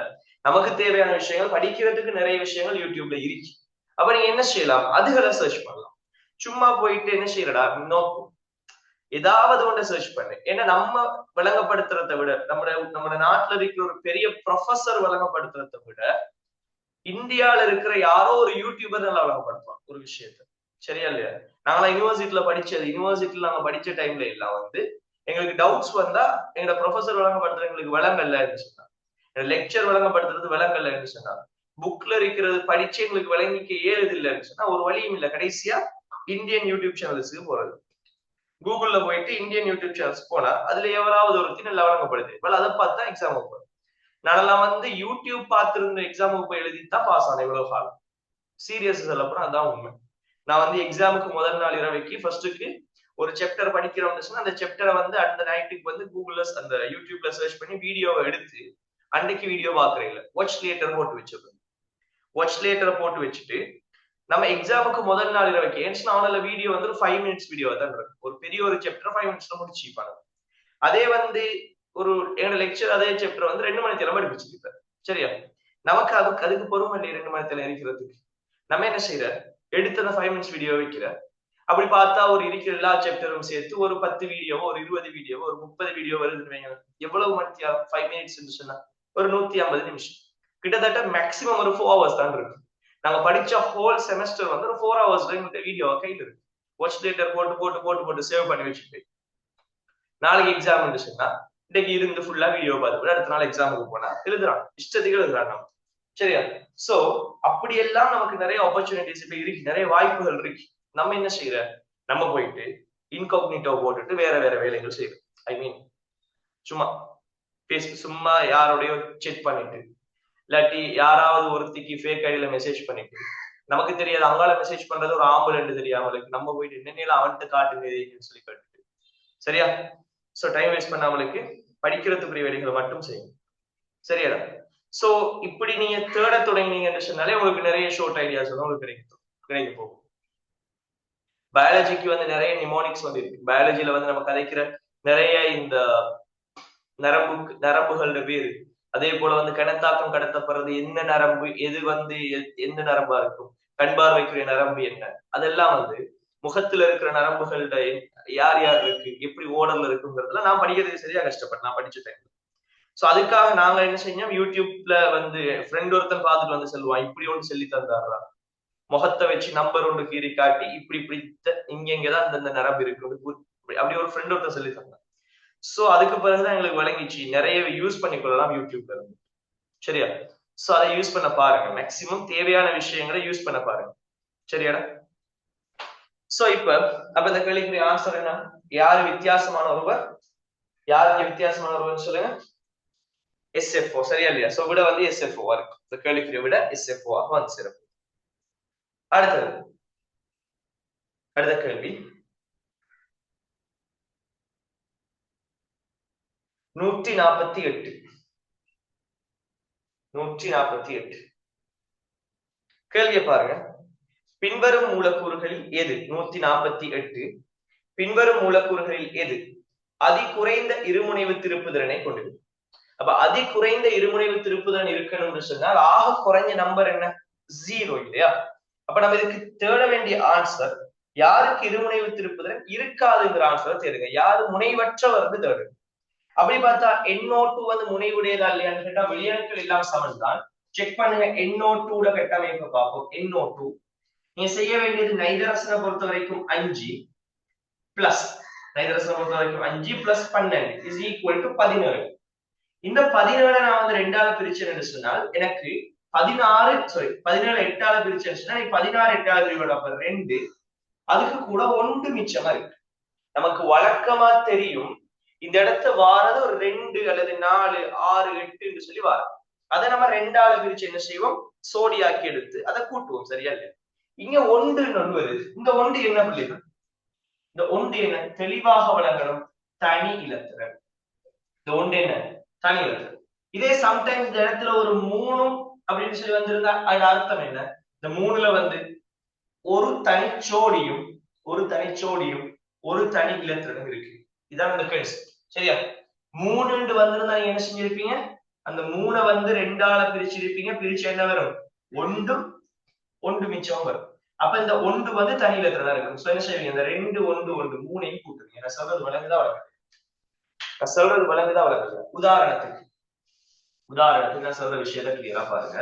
நமக்கு தேவையான விஷயங்கள் படிக்கிறதுக்கு நிறைய விஷயங்கள் யூடியூப்ல இருக்கு. அப்ப நீங்க என்ன செய்யலாம்? அதுகளை சர்ச் பண்ணலாம். சும்மா போயிட்டு என்ன செய்யறடா நோக்கும் ஏதாவது ஒன்றை சர்ச் பண்ணு. ஏன்னா நம்ம விளங்கப்படுத்துறதை விட நம்ம நாட்டுல இருக்கிற ஒரு பெரிய ப்ரொஃபசர் விளங்கப்படுத்துறதை விட இந்தியால இருக்கிற யாரோ ஒரு யூடியூபர் நல்லா விளங்கப்படுத்துவாங்க ஒரு விஷயத்த. சரியா இல்லையா? நாங்களாம் யூனிவர்சிட்டியில நாங்க படிச்ச டைம்ல எல்லாம் வந்து எங்களுக்கு டவுட்ஸ் வந்தா எங்க ப்ரொஃபசர் விளங்கப்படுத்துற எங்களுக்கு விளங்கல்லன்னு சொன்னாங்க, லெக்சர் விளங்கப்படுத்துறது விளங்கல்லன்னு சொன்னாங்க, புக்ல இருக்கிறது படிச்சு எங்களுக்கு விளங்கிக்க ஏழுது இல்லைன்னு சொன்னா ஒரு வழியும் இல்லை. கடைசியா இந்தியன் யூடியூப் சேனல்ஸுக்கு போறது. கூகுள்ல போயிட்டு இந்தியன் யூடியூப் சேனல்ஸ் போனா அதுல எவ்வளவு ஒருத்தி நல்லா வழங்கப்படுது. அதை பார்த்தா எக்ஸாம் வைப்பேன். நானெல்லாம் வந்து யூடியூப் பார்த்திருந்த எக்ஸாம் போய் எழுதித்தான் பாஸ் ஆனேன் இவ்வளவு காலம். சீரியஸ் சொல்லப்போனா அதான் உண்மை. நான் வந்து எக்ஸாமுக்கு முதல் நாள் இரவைக்கு ஃபர்ஸ்ட்டுக்கு ஒரு சாப்டர் படிக்கிறோம்னு அந்த சாப்டரை வந்து அந்த நைட்டுக்கு வந்து கூகுள்ல அந்த யூடியூப்ல சர்ச் பண்ணி வீடியோவை எடுத்து அன்னைக்கு வீடியோ பாக்குறேன். வாட்ச் லேட்டர் போட்டு வச்சிருக்கேன். வாட்ச் லேட்டரை போட்டு வச்சுட்டு நம்ம எக்ஸாமுக்கு முதல் நாள் இரவு ஏன்னா அவனால வீடியோ வந்து ஒரு 5 மினிட்ஸ் வீடியோ தான் இருக்கும். ஒரு பெரிய ஒரு சாப்டர் 5 மினிட்ஸ்ல முடிச்சுப்பாங்க. அதே வந்து ஒரு என்னோட லெக்சர் அதே சாப்டர் வந்து 2 மணி நேரம் படிப்பிச்சிருப்பாரு. சரியா? நமக்கு அதுக்கு பொறுமை இல்லை 2 மணி நேரம் இருக்கிறதுக்கு. நம்ம என்ன செய்யற எடுத்தத 5 மினிட்ஸ் வீடியோ வைக்கிற அப்படி பார்த்தா ஒரு இருக்கிற எல்லா சாப்டரும் சேர்த்து ஒரு 10 வீடியோவோ ஒரு 20 வீடியோவோ ஒரு 30 வீடியோ வருதுன்னு வைங்க. எவ்வளவு மணித்தியா 5 மினிட்ஸ் சொன்னா ஒரு 150 நிமிஷம். கிட்டத்தட்ட மேக்சிமம் ஒரு 4 ஹவர்ஸ் தான் இருக்கு. நாங்க படிச்ச ஹோல் செமஸ்டர் வந்து ஒரு 4 ஹவர்ஸ்ல இந்த வீடியோ கையில் இருக்கு. வாட்ச் லேட்டர் போட்டு போட்டு போட்டு போட்டு சேவ் பண்ணி வச்சுட்டு நாளைக்கு எக்ஸாம் இருந்துச்சுன்னா இன்னைக்கு இருந்து ஃபுல்லா வீடியோ பார்த்து அடுத்த நாள் எக்ஸாமுக்கு போனா எழுதுறான் இஷ்டத்துக்கு எழுதுறான் நம்ம. சரியா? சோ அப்படியெல்லாம் நமக்கு நிறைய ஆப்பர்ச்சுனிட்டிஸ் இப்ப இருக்கு, நிறைய வாய்ப்புகள் இருக்கு. நம்ம என்ன செய்யற நம்ம போயிட்டு இன்காக்னிட்டோ போட்டுட்டு வேற வேற வேலைகள் செய்யறோம். ஐ மீன் சும்மா சும்மா யாரோடய செக் பண்ணிட்டு இல்லாட்டி யாராவது ஒருத்திக்கு ஃபேக் ஐடியில மெசேஜ் பண்ணிட்டு நமக்கு தெரியாது அவங்களால மெசேஜ் பண்றது ஒரு ஆம்புலன்ட் தெரியாமலுக்கு நம்ம போயிட்டு என்னென்ன அவன்ட்டு காட்டுங்க சொல்லி கேட்டுட்டு. சரியா? சோ டைம் வேஸ்ட் பண்ணாமலுக்கு படிக்கிறதுக்குரிய வேலைகளை மட்டும் செய்யும். சரியா? சோ இப்படி நீங்க தேட தொடங்கினீங்கன்னு சொன்னாலே உங்களுக்கு நிறைய ஷார்ட் ஐடியாஸ் வந்து உங்களுக்கு கிடைக்க போகும். பயாலஜிக்கு வந்து நிறைய நிமோனிக்ஸ் வந்து இருக்கு. பயாலஜில வந்து நம்ம கதைக்கிற நிறைய இந்த நரம்புகள் பேரு, அதே போல வந்து கணத்தாக்கம் கடத்தப்படுறது என்ன நரம்பு, எது வந்து எந்த நரம்பா இருக்கும், கண் பார்வைக்குரிய நரம்பு என்ன, அதெல்லாம் வந்து முகத்துல இருக்கிற நரம்புகள்ட யார் யார் இருக்கு, எப்படி ஓடல்ல இருக்குங்கிறதுல நான் படிக்கிறதுக்கு சரியா கஷ்டப்பட்டேன். நான் படிச்சுட்டேன். சோ அதுக்காக நாங்க என்ன செஞ்சோம், யூடியூப்ல வந்து ஃப்ரெண்ட் ஒருத்தன் பார்த்துட்டு வந்து சொல்லுவான், இப்படி ஒன்று சொல்லி தந்தாடுறா, முகத்தை வச்சு நம்பர் ஒன்று கீறி காட்டி இப்படி இப்படி இங்கதான் இந்த நரம்பு இருக்கு அப்படி ஒரு ஃப்ரெண்ட் ஒருத்தன் சொல்லி தந்தான். சோ அதுக்கு பிறகுதான் எங்களுக்கு வழங்கிச்சு நிறைய யூஸ் பண்ணிக்கொள்ளலாம் யூடியூப்ல இருந்து. சரியா? சோ அதை யூஸ் பண்ண பாருங்க. மேக்சிமம் தேவையான விஷயங்களை யூஸ் பண்ண பாருங்க. சரியாடா? சோ அப்ப இந்த கேள்விக்குரிய ஆன்சர் என்ன? யாரு வித்தியாசமான ஒருவர், யாருக்கு வித்தியாசமான ஒருவர் சொல்லுங்க. SFO. சரியா இல்லையா? சோ விட வந்து SFO இருக்கு. இந்த கேள்விக்குரிய விட SFO ஆக வந்து சிறப்பு. அடுத்த கேள்வி 148. கேள்வியை பாருங்க. பின்வரும் மூலக்கூறுகளில் எது 148 பின்வரும் மூலக்கூறுகளில் எது அதி குறைந்த இருமுனைவு திருப்புதிறனை கொண்டது? அப்ப அதி குறைந்த இருமுனைவு திருப்புதிறன் இருக்கணும்னு சொன்னால் ஆக குறைஞ்ச நம்பர் என்ன? 0 இல்லையா? அப்ப நம்ம இதுக்கு தேட வேண்டிய ஆன்சர் யாருக்கு இருமுனைவு திருப்புதிறன் இருக்காதுங்கிற ஆன்சர் தேடுங்க. யாரு முனைவற்றவர்னு தேடுங்க. அப்படி பார்த்தா NO2 வந்து முனைவுடையதா இல்லையான்னு கேட்டா வெளியணுக்கள் இல்லாம சமன் தான். செக் பண்ணுங்க NO2 கட்டமைப்பு பார்ப்போம். NO2 நீங்க செய்ய வேண்டியது நைதரசனை பொறுத்த வரைக்கும் 5 பிளஸ் நைதரசனை பொறுத்த வரைக்கும் 5 பிளஸ் 12 இஸ் ஈக்குவல் டு 17. இந்த 17 நான் வந்து 2ஆல பிரிச்சேன்னு சொன்னால் எனக்கு 17 8ஆல பிரிச்சேன்னு சொன்னா 16 8ஆல பிரிவோட அப்ப 2 அதுக்கு கூட 1 மிச்சமா இருக்கு. நமக்கு வழக்கமா தெரியும் இந்த இடத்த வாரது ஒரு 2 அல்லது 4 6 8 சொல்லி வாரம். அதை நம்ம 2ஆல பிரிச்சு என்ன செய்வோம், சோடியாக்கி எடுத்து அதை கூட்டுவோம். சரியா இல்லையா? இங்க 1 வருது. இந்த 1 என்ன பிள்ளைகள்? இந்த 1 என்ன தெளிவாக வழங்கணும், தனி இலத்திரன். இந்த 1 என்ன தனி இலத்திரன். இதே சம்டைம்ஸ் இந்த இடத்துல ஒரு 3 அப்படின்னு சொல்லி வந்திருந்தா அதோட அர்த்தம் என்ன? இந்த 3ல வந்து ஒரு தனி சோடியும் ஒரு தனி இலத்திரனும் இருக்கு. இதான் இந்த கேஸ். சரியா? 3 வந்திருந்தா நீங்க என்ன செஞ்சிருப்பீங்க, அந்த 3 வந்து 2ஆல பிரிச்சிருப்பீங்க. பிரிச்சு என்ன வரும்? 1 மிச்சம் வரும். அப்ப இந்த 1 வந்து தனி இலத்திரனா இருக்கும். சோ என்ன செய்வீங்க, இந்த 2 1 1 3ஐயும் கூட்டுவீங்க. நான் சொல்றது வழங்குதா வழங்குது? உதாரணத்துக்கு நான் சொல்ற விஷயத்தை கிளியரா பாருங்க.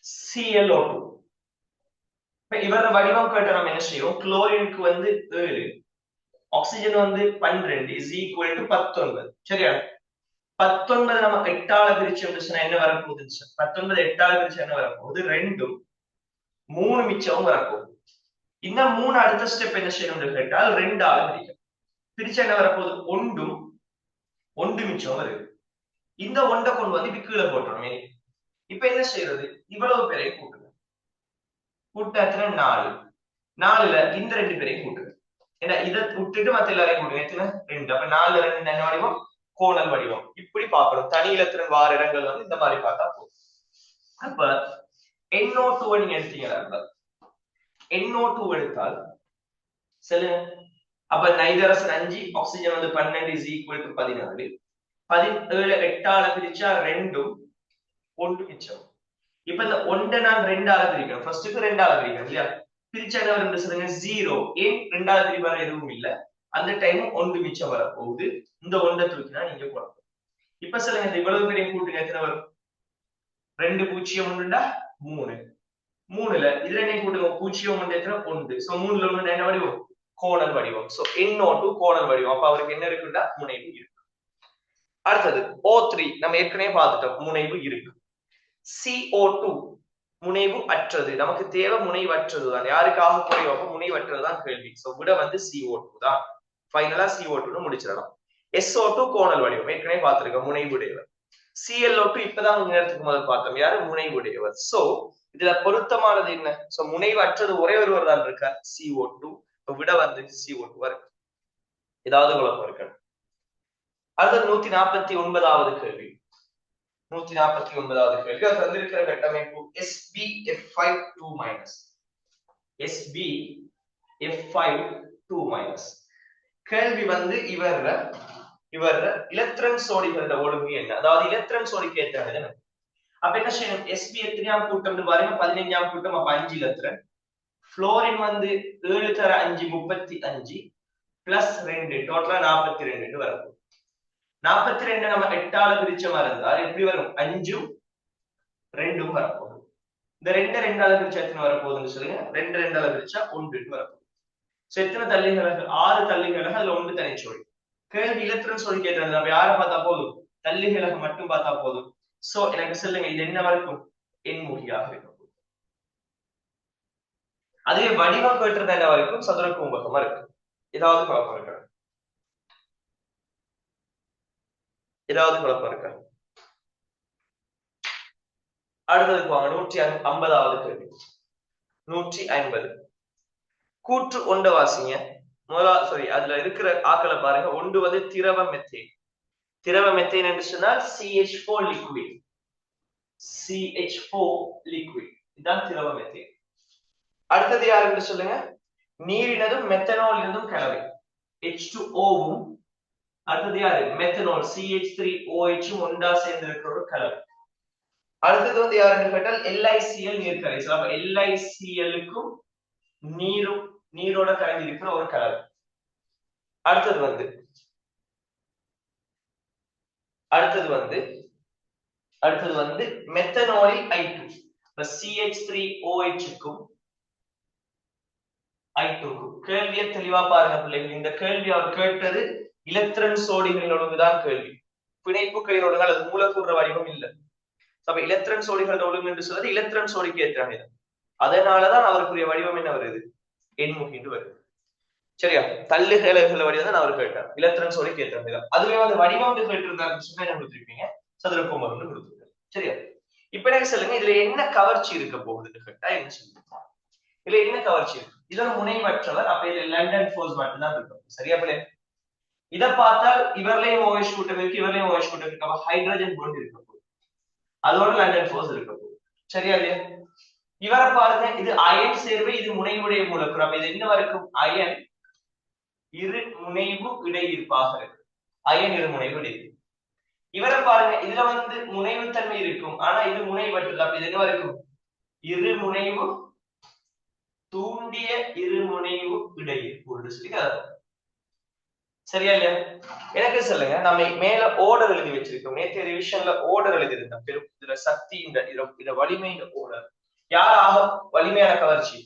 ClO2 இவர வடிவம் கேட்ட நம்ம என்ன செய்வோம், குளோரினுக்கு வந்து 7, ஆக்சிஜன் வந்து 12 இஸ் ஈக்குவல் டு 19. சரியா? 19 நம்ம 8ஆல பிரிச்சோம்னா என்ன வரப்போகுது? 19 8ஆல பிரிச்சா என்ன வரப்போகுது? 2ம் 3 மிச்சமும் வரப்போகுது. இந்த 3 அடுத்த ஸ்டெப் என்ன செய்யணும்னு கேட்டால் 2ஆல பிரிக்கும். பிரிச்சா என்ன வரப்போகுது? 1 மிச்சம் வருது. இந்த 1 கொண்டு வந்து கீழே போட்டுறோம். இப்ப என்ன செய்யறது? இவ்வளவு பேரை கூட்டுங்க. கூட்டாத்துல 4ல இந்த 2 பேரையும் கூட்டுங்க. ஏன்னா இதை விட்டுட்டு மத்த எல்லாரையும் கூட்டுங்க. எத்தனை? 2. அப்ப 4 2 என்ன வடிவம்? கோணல் வடிவம். இப்படி பார்க்கணும். தனி இலத்திரன் வார இடங்கள் வந்து இந்த மாதிரி பார்த்தா போதும். அப்ப NO2 நீங்க எடுத்தீங்களா? NO2 எடுத்தால் சொல்லுங்க. அப்ப நைட்ரஜன் 5, ஆக்சிஜன் வந்து 12 is equal to 14. 17 8ஆல பிரிச்சா 2 1 மிச்சம். இப்ப இந்த 1 நான் 2ஆல பிரிக்கிறேன். ஃபர்ஸ்ட்க்கு 2ஆல பிரிக்கிறேன் இல்லையா? பிரிச்சா என்ன வரும் சொல்லுங்க? 0. ஏன் 2ஆல பிரிவர எதுவும் இல்ல. அந்த டைம் 1 மிச்சம் வர போகுது. இந்த 1 தூக்கினா நீங்க போடணும். இப்ப சொல்லுங்க இந்த இவ்வளவு பெரிய கூட்டுங்க எத்தனை வரும்? 2 0 1ண்டா 3. 3ல இது ரெண்டையும் கூட்டுங்க 0 1 எத்தனை 1. சோ 3ல 1 என்ன வடிவம்? கோணல் வடிவம். சோ NO2 கோணல் வடிவம். அப்ப அவருக்கு என்ன இருக்குன்னா முனைவு இருக்கு. அடுத்தது O3 நம்ம ஏற்கனவே பார்த்துட்டோம் முனைவு இருக்கு. CO2 முனைவு அற்றது. நமக்கு தேவை முனைவற்றது தான். யாருக்காக குறைவாக முனைவற்றது தான் கேள்வி. சோ விட வந்து CO2 தான். ஃபைனலா CO2 முடிச்சிடலாம். SO2 கோணல் வடிவம் ஏற்கனவே பார்த்திருக்கோம் முனைவுடையவர். ClO2 இப்பதான் கொஞ்ச நேரத்துக்கு முதல் பார்த்தோம். யாரு? முனைவுடையவர். சோ இதுல பொருத்தமானது என்ன? சோ முனைவற்றது ஒரே ஒருவர் தான் இருக்கார், CO2. விட வந்து CO2 இருக்கு. ஏதாவது குழப்பம் இருக்கு? அடுத்தது 149வது கேள்வி. 149வது கேள்வி. அது தந்திருக்கிற கட்டமைப்பு SbF5 2-. SbF5 2-. கேள்வி வந்து இவர எலக்ட்ரான் சோடிகளோட ஒழுங்கு என்ன? அதாவது எலக்ட்ரான் சோடிக்கு ஏற்றது என்ன? அப்ப என்ன செய்யணும்? Sb எத்தனையாம் கூட்டம்னு பாருங்க, 15ஆம் கூட்டம். அப்ப 5 எலக்ட்ரான். புளோரின் வந்து 7 தர 5 35 பிளஸ் 2 டோட்டலா 42 வரும். 42 நம்ம 8ஆல பிரிச்ச மாதிரி இருந்தா எப்படி வரும்? 5ம் 2ம் வரப்போகுது. இந்த 2 2ஆல பிரிச்சா எத்தனை வரப்போகுதுன்னு சொல்லுங்க. 2 2ஆல பிரிச்சா 1 வரப்போகுது. சோ எத்தனை தள்ளிகளுக்கு? 6 தள்ளிகளுக்கு. அதுல 1 தனிச்சோடி. கேள்வி எலக்ட்ரான் சோடி கேட்டது. நம்ம யாரை பார்த்தா போதும்? தள்ளிகளுக்கு மட்டும் பார்த்தா போதும். சோ எனக்கு சொல்லுங்க இது என்ன வரைக்கும்? எண்முகியாக இருக்கும். அதுவே வடிவம் கேட்டிருந்தா என்ன வரைக்கும்? சதுர கும்பகமா இருக்கு. ஏதாவது குழப்பம் இருக்கா? ஏதாவது குழப்பம் இருக்கா? அடுத்ததுக்கு வாங்க. 150வது கேள்வி. 150 கூற்று ஒண்ட வாசிங்க. அதுல இருக்கிற ஆக்களை பாருங்க. ஒன்று வந்து திரவ மெத்தேன். திரவ மெத்தேன் என்று சொன்னால் CH4 லிக்விட். CH4 லிக்விட் இதுதான் திரவ மெத்தேன். அடுத்தது யார் என்று சொல்லுங்க. நீரினதும் மெத்தனால் இருந்தும் கலவை H2O-வும். அடுத்தது யாரு? மெத்தனால் CH3OH-ம் ஒன்றா சேர்ந்து இருக்கிற ஒரு கலவை. அடுத்தது வந்து யாருன்னு கேட்டால் LiCl நீர்க்கரை. அப்ப LiCl-க்கும் நீரோட கலந்து இருக்கிற ஒரு கலவை. அடுத்தது வந்து மெத்தனாலில் I2. CH3OH-க்கும் I2-க்கும். கேள்வியை தெளிவா பாருங்க பிள்ளைகள். இந்த கேள்வி அவர் கேட்டது எலக்ட்ரான் சோடிகளின் ஒழுங்குதான் கேள்வி. பிணைப்புகளின் ஒழுங்கு அல்லது மூலக்கூறு வடிவம் இல்லை. அப்ப எலக்ட்ரான் சோடிகளோட ஒழுங்கு என்று சொல்றது எலக்ட்ரான் சோடிக்கு ஏற்றான. அதனாலதான் அவருக்குரிய வடிவம் என்ன வருது? எண்முகி என்று வருது. சரியா? தள்ளுகளை வடிவம் தான் அவர் கேட்டார். எலக்ட்ரான் சோடிக்கு ஏற்றான. அதுவே வந்து வடிவம் கேட்டிருந்தாருன்னு சொன்னா என்ன கொடுத்திருப்பீங்க? சதுரக்கோமம் என்று கொடுத்திருக்காரு. சரியா? இப்ப எனக்கு சொல்லுங்க, இதுல என்ன கவர்ச்சி இருக்க போகுதுன்னு கேட்டா என்ன சொல்லுங்க? இதுல என்ன கவர்ச்சி இருக்கு? இதுல முனைவற்றவர். அப்ப இதுல லண்டன் ஃபோர்ஸ் மட்டும்தான் இருக்கும். சரியா பிள்ளை? இதை பார்த்தால் இவர்லையும் OH கூட்டம் இருக்கு, இவர்லையும் OH கூட்டம் இருக்கு. அப்ப ஹைட்ரஜன் பாண்ட் இருக்க போகுது. அதோட லண்டன் ஃபோர்ஸ் இருக்க போகுது. சரியா இல்லையா? இவரை பாருங்க, இது அயன் சேர்வை, இது முனைவுடைய மூலக்கூறு. அப்ப இது என்ன வரைக்கும்? அயன் இரு முனைவு இடையிருப்பாக இருக்கு. அயன் இரு முனைவு இடையிருப்பு. இவரை பாருங்க, இதுல வந்து முனைவு தன்மை இருக்கும், ஆனா இது முனைவற்றது. அப்ப இது என்ன வரைக்கும்? இரு முனைவு தூண்டிய இருமுனைவு இடையிருப்பு. சரியா இல்லையா? எனக்கு சொல்லுங்க, நம்ம மேல ஓர்டர் எழுதி வச்சிருக்கோம். நேற்றைய ரிவிஷன்ல ஓர்டர் எழுதியிருந்தோம். இதுல சக்தி இந்த வலிமை ஓர்டர். யார் ஆக வலிமையான கவர்ச்சி?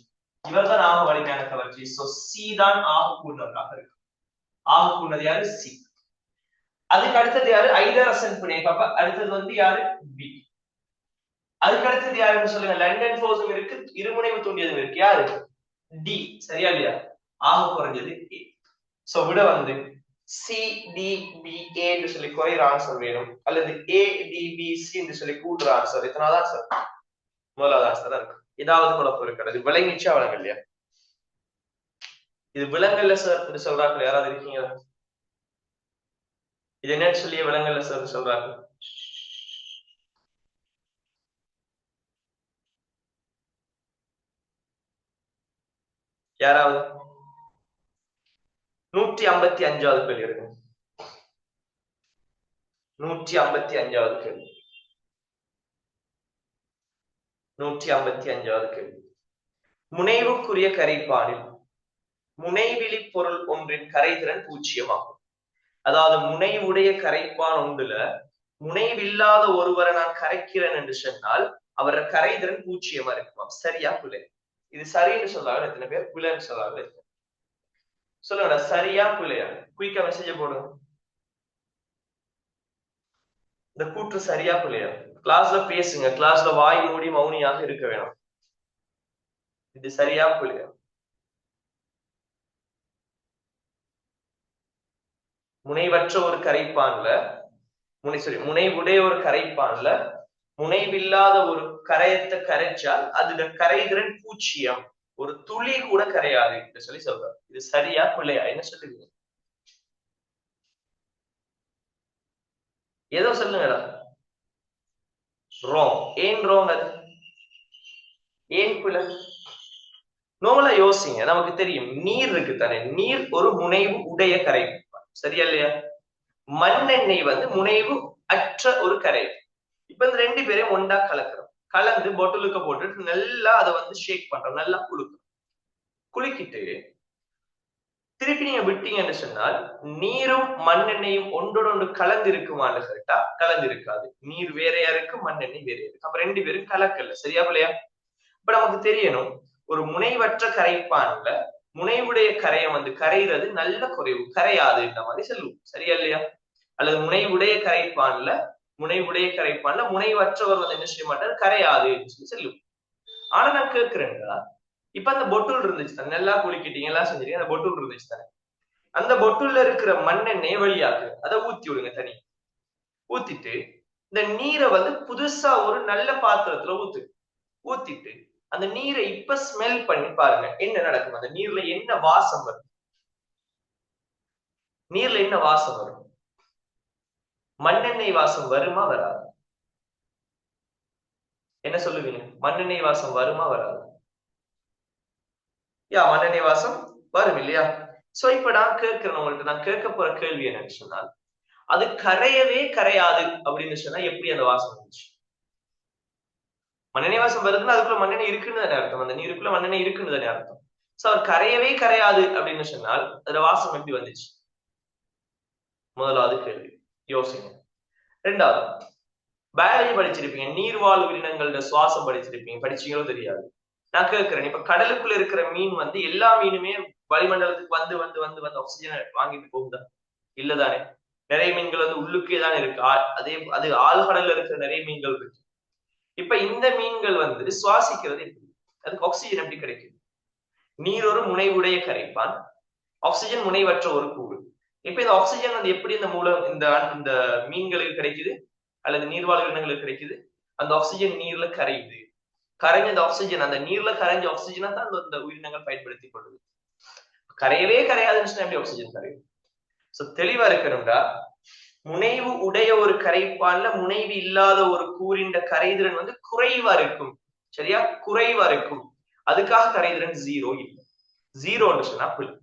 இவர் தான் ஆக வலிமையான கவர்ச்சி. சோ சி தான் ஆக கூடுனதாக இருக்கு. ஆக கூடுனது யாரு? சி. அதுக்கு அடுத்தது யாரு? ஐதரசன் பிணைப்பு. அப்ப அடுத்தது வந்து யாரு? பி. அதுக்கு அடுத்தது யாருன்னு சொல்லுங்க. லண்டன் ஃபோர்ஸும் இருக்கு, இருமுனைவு தூண்டியதும் இருக்கு. யாரு? டி. சரியா இல்லையா? ஆக குறைஞ்சது ஏ. சோ விட வந்து CDBA என்று சொல்லி குறைகிற ஆன்சர் வேணும், அல்லது ADBC என்று சொல்லி கூடுற ஆன்சர். எத்தனாவது ஆன்சர்? முதலாவது ஆன்சர் தான் இருக்கு. ஏதாவது குழப்பம் இருக்கிறது? விளங்கிச்சா வழங்க இல்லையா? இது விலங்கல்ல சார் என்று சொல்றாங்க. யாராவது இருக்கீங்க? இது என்னன்னு சொல்லி விலங்கல்ல சார் சொல்றாங்க. யாராவது 155வது கேள்வி இருக்கு. 155வது கேள்வி. 155வது கேள்வி. முனைவுக்குரிய கரைப்பானில் முனைவிலி பொருள் ஒன்றின் கரைதிறன் 0 ஆகும். அதாவது முனைவுடைய கரைப்பான் ஒன்றுல முனைவில்லாத ஒருவரை நான் கரைக்கிறேன் என்று சொன்னால் அவர கரைதிறன் 0 இருக்குமா? சரியா பிள்ளை? இது சரின்னு சொல்லாங்க எத்தனை பேர்? பிள்ளைன்னு சொல்லாங்க சொல்லுங்க. சரியா பிள்ளையா? குயிக்கா மெசேஜ் போடுங்க. இந்த கூற்று சரியா பிள்ளையா? கிளாஸ்ல பேசுங்க. கிளாஸ்ல வாய் மூடி மௌனியாக இருக்க வேணும். இது சரியா பிள்ளையா? முனைவற்ற ஒரு கரைப்பான்ல முனைவுடைய ஒரு கரைப்பான்ல முனைவில்லாத ஒரு கரையத்தை கரைச்சால் அதுல கரைதிறன் 0, ஒரு துளி கூட கரையாது என்று சொல்லி சொல்றாரு. இது சரியா பிள்ளையா? என்ன சொல்லுவீங்க? ஏதோ சொல்லுங்கடா. ராங். ஏன் ராங்? அது ஏன் பிள்ளை? நோமலா யோசிங்க. நமக்கு தெரியும் நீர் இருக்கு தானே, நீர் ஒரு முனைவு உடைய கரைப்பான், சரியா இல்லையா? மண்ணெண்ணெய் முனைவு அற்ற ஒரு கரை. இப்ப இந்த ரெண்டு பேரையும் ஒண்டா கலக்குறோம். கலந்து பொட்டலுக்கு போட்டுட்டு நல்லா அதை ஷேக் பண்றோம், நல்லா குலுக்குறோம். குலுக்கிட்டு திருப்பி நீங்க விட்டீங்கன்னு சொன்னால் நீரும் மண்ணெண்ணையும் ஒன்றோட ஒன்று கலந்து இருக்குமான்னு கேட்டா கலந்து இருக்காது. நீர் வேறையா இருக்கு, மண்ணெண்ணெய் வேறையா இருக்கு. அப்ப ரெண்டு பேரும் கலக்கல, சரியா இல்லையா? இப்ப நமக்கு தெரியணும், ஒரு முனைவற்ற கரைப்பான்ல முனைவுடைய கரையம் கரைகிறது நல்ல குறைவு, கரையாது இந்த மாதிரி சொல்லுவோம், சரியா இல்லையா? அல்லது முனைவுடைய கரைப்பான்ல முனைவற்றவர் என்ன செய்ய மாட்டார், கரையாது சொல்லி சொல்லுவோம். ஆனா நான் கேட்கிறேன்டா, இப்ப அந்த பொட்டுல் இருந்துச்சு தானே, நல்லா குளிக்கிட்டீங்க, எல்லாம் செஞ்சிருக்கீங்க, அந்த பொட்டுல் இருந்துச்சு தானே, அந்த பொட்டுல்ல இருக்கிற மண்ணெண்ணெய் வெளியாகு, அதை ஊத்தி விடுங்க. தனி ஊத்திட்டு இந்த நீரை புதுசா ஒரு நல்ல பாத்திரத்துல ஊத்திட்டு அந்த நீரை இப்ப ஸ்மெல் பண்ணி பாருங்க என்ன நடக்கும். அந்த நீர்ல என்ன வாசம் வரும்? நீர்ல என்ன வாசம் வரும்? மண்ணெண்ணெய் வாசம் வருமா வராது? என்ன சொல்லுவீங்க? மண்ணெண்ணெய் வாசம் வருமா வராது? மண்ணெண்ணெய் வாசம் வரும் இல்லையா? சோ இப்ப நான் கேட்கிறேன் உங்கள்கிட்ட, நான் கேட்க போற கேள்வி என்னன்னு சொன்னால், அது கரையவே கரையாது அப்படின்னு சொன்னா எப்படி அந்த வாசம் வந்துச்சு? மண்ணெண்ணெய் வாசம் வருதுன்னா அதுக்குள்ள மண்ணெண்ணெய் இருக்குன்னு தானே அர்த்தம், அந்த நீருக்குள்ள மண்ணெண்ணெய் இருக்குன்னு தானே அர்த்தம். சோ அவர் கரையவே கரையாது அப்படின்னு சொன்னால் அதுல வாசம் எப்படி வந்துச்சு? முதலாவது கேள்வி யோசிங்க. ரெண்டாவது, பயாலஜி படிச்சிருப்பீங்க, நீர்வாழ் உயிரினங்களோட சுவாசம் படிச்சிருப்பீங்க, படிச்சீங்களோ தெரியாது. நான் கேட்கிறேன், இப்ப கடலுக்குள்ள இருக்கிற மீன் எல்லா மீனுமே வளிமண்டலத்துக்கு வந்து வந்து வந்து வந்து ஆக்சிஜன் வாங்கிட்டு போகுதா? இல்லதானே. நிறைய மீன்கள் உள்ளுக்கே தான் இருக்கு. அது ஆழ்கடல்ல இருக்கிற நிறைய மீன்கள் இருக்கு. இப்ப இந்த மீன்கள் சுவாசிக்கிறது எப்படி? அதுக்கு ஆக்சிஜன் எப்படி கிடைக்குது? நீர் ஒரு முனைவுடைய கரைப்பான், ஆக்சிஜன் முனைவற்ற ஒரு கூறு. இப்ப இந்த ஆக்சிஜன் எப்படி இந்த மூலம் இந்த மீன்களுக்கு கிடைக்குது அல்லது நீர்வாழ் உயிரினங்களுக்கு கிடைக்குது? அந்த ஆக்சிஜன் நீர்ல கரையுது. கரைஞ்ச அந்த ஆக்சிஜன், அந்த நீர்ல கரைஞ்ச ஆக்சிஜனை தான் அந்த உயிரினங்கள் பயன்படுத்தி கொள்ளுது. கரையவே கரையாதுன்னு எப்படி ஆக்சிஜன் கரையும்? சோ தெளிவா இருக்கணும்டா, முனைவு உடைய ஒரு கரைப்பான்ல முனைவு இல்லாத ஒரு கூறின் கரைதிறன் குறைவா இருக்கும், சரியா? குறைவா இருக்கும். அதுக்காக கரைதிறன் 0 இல்லை. 0 சொன்னா புல்.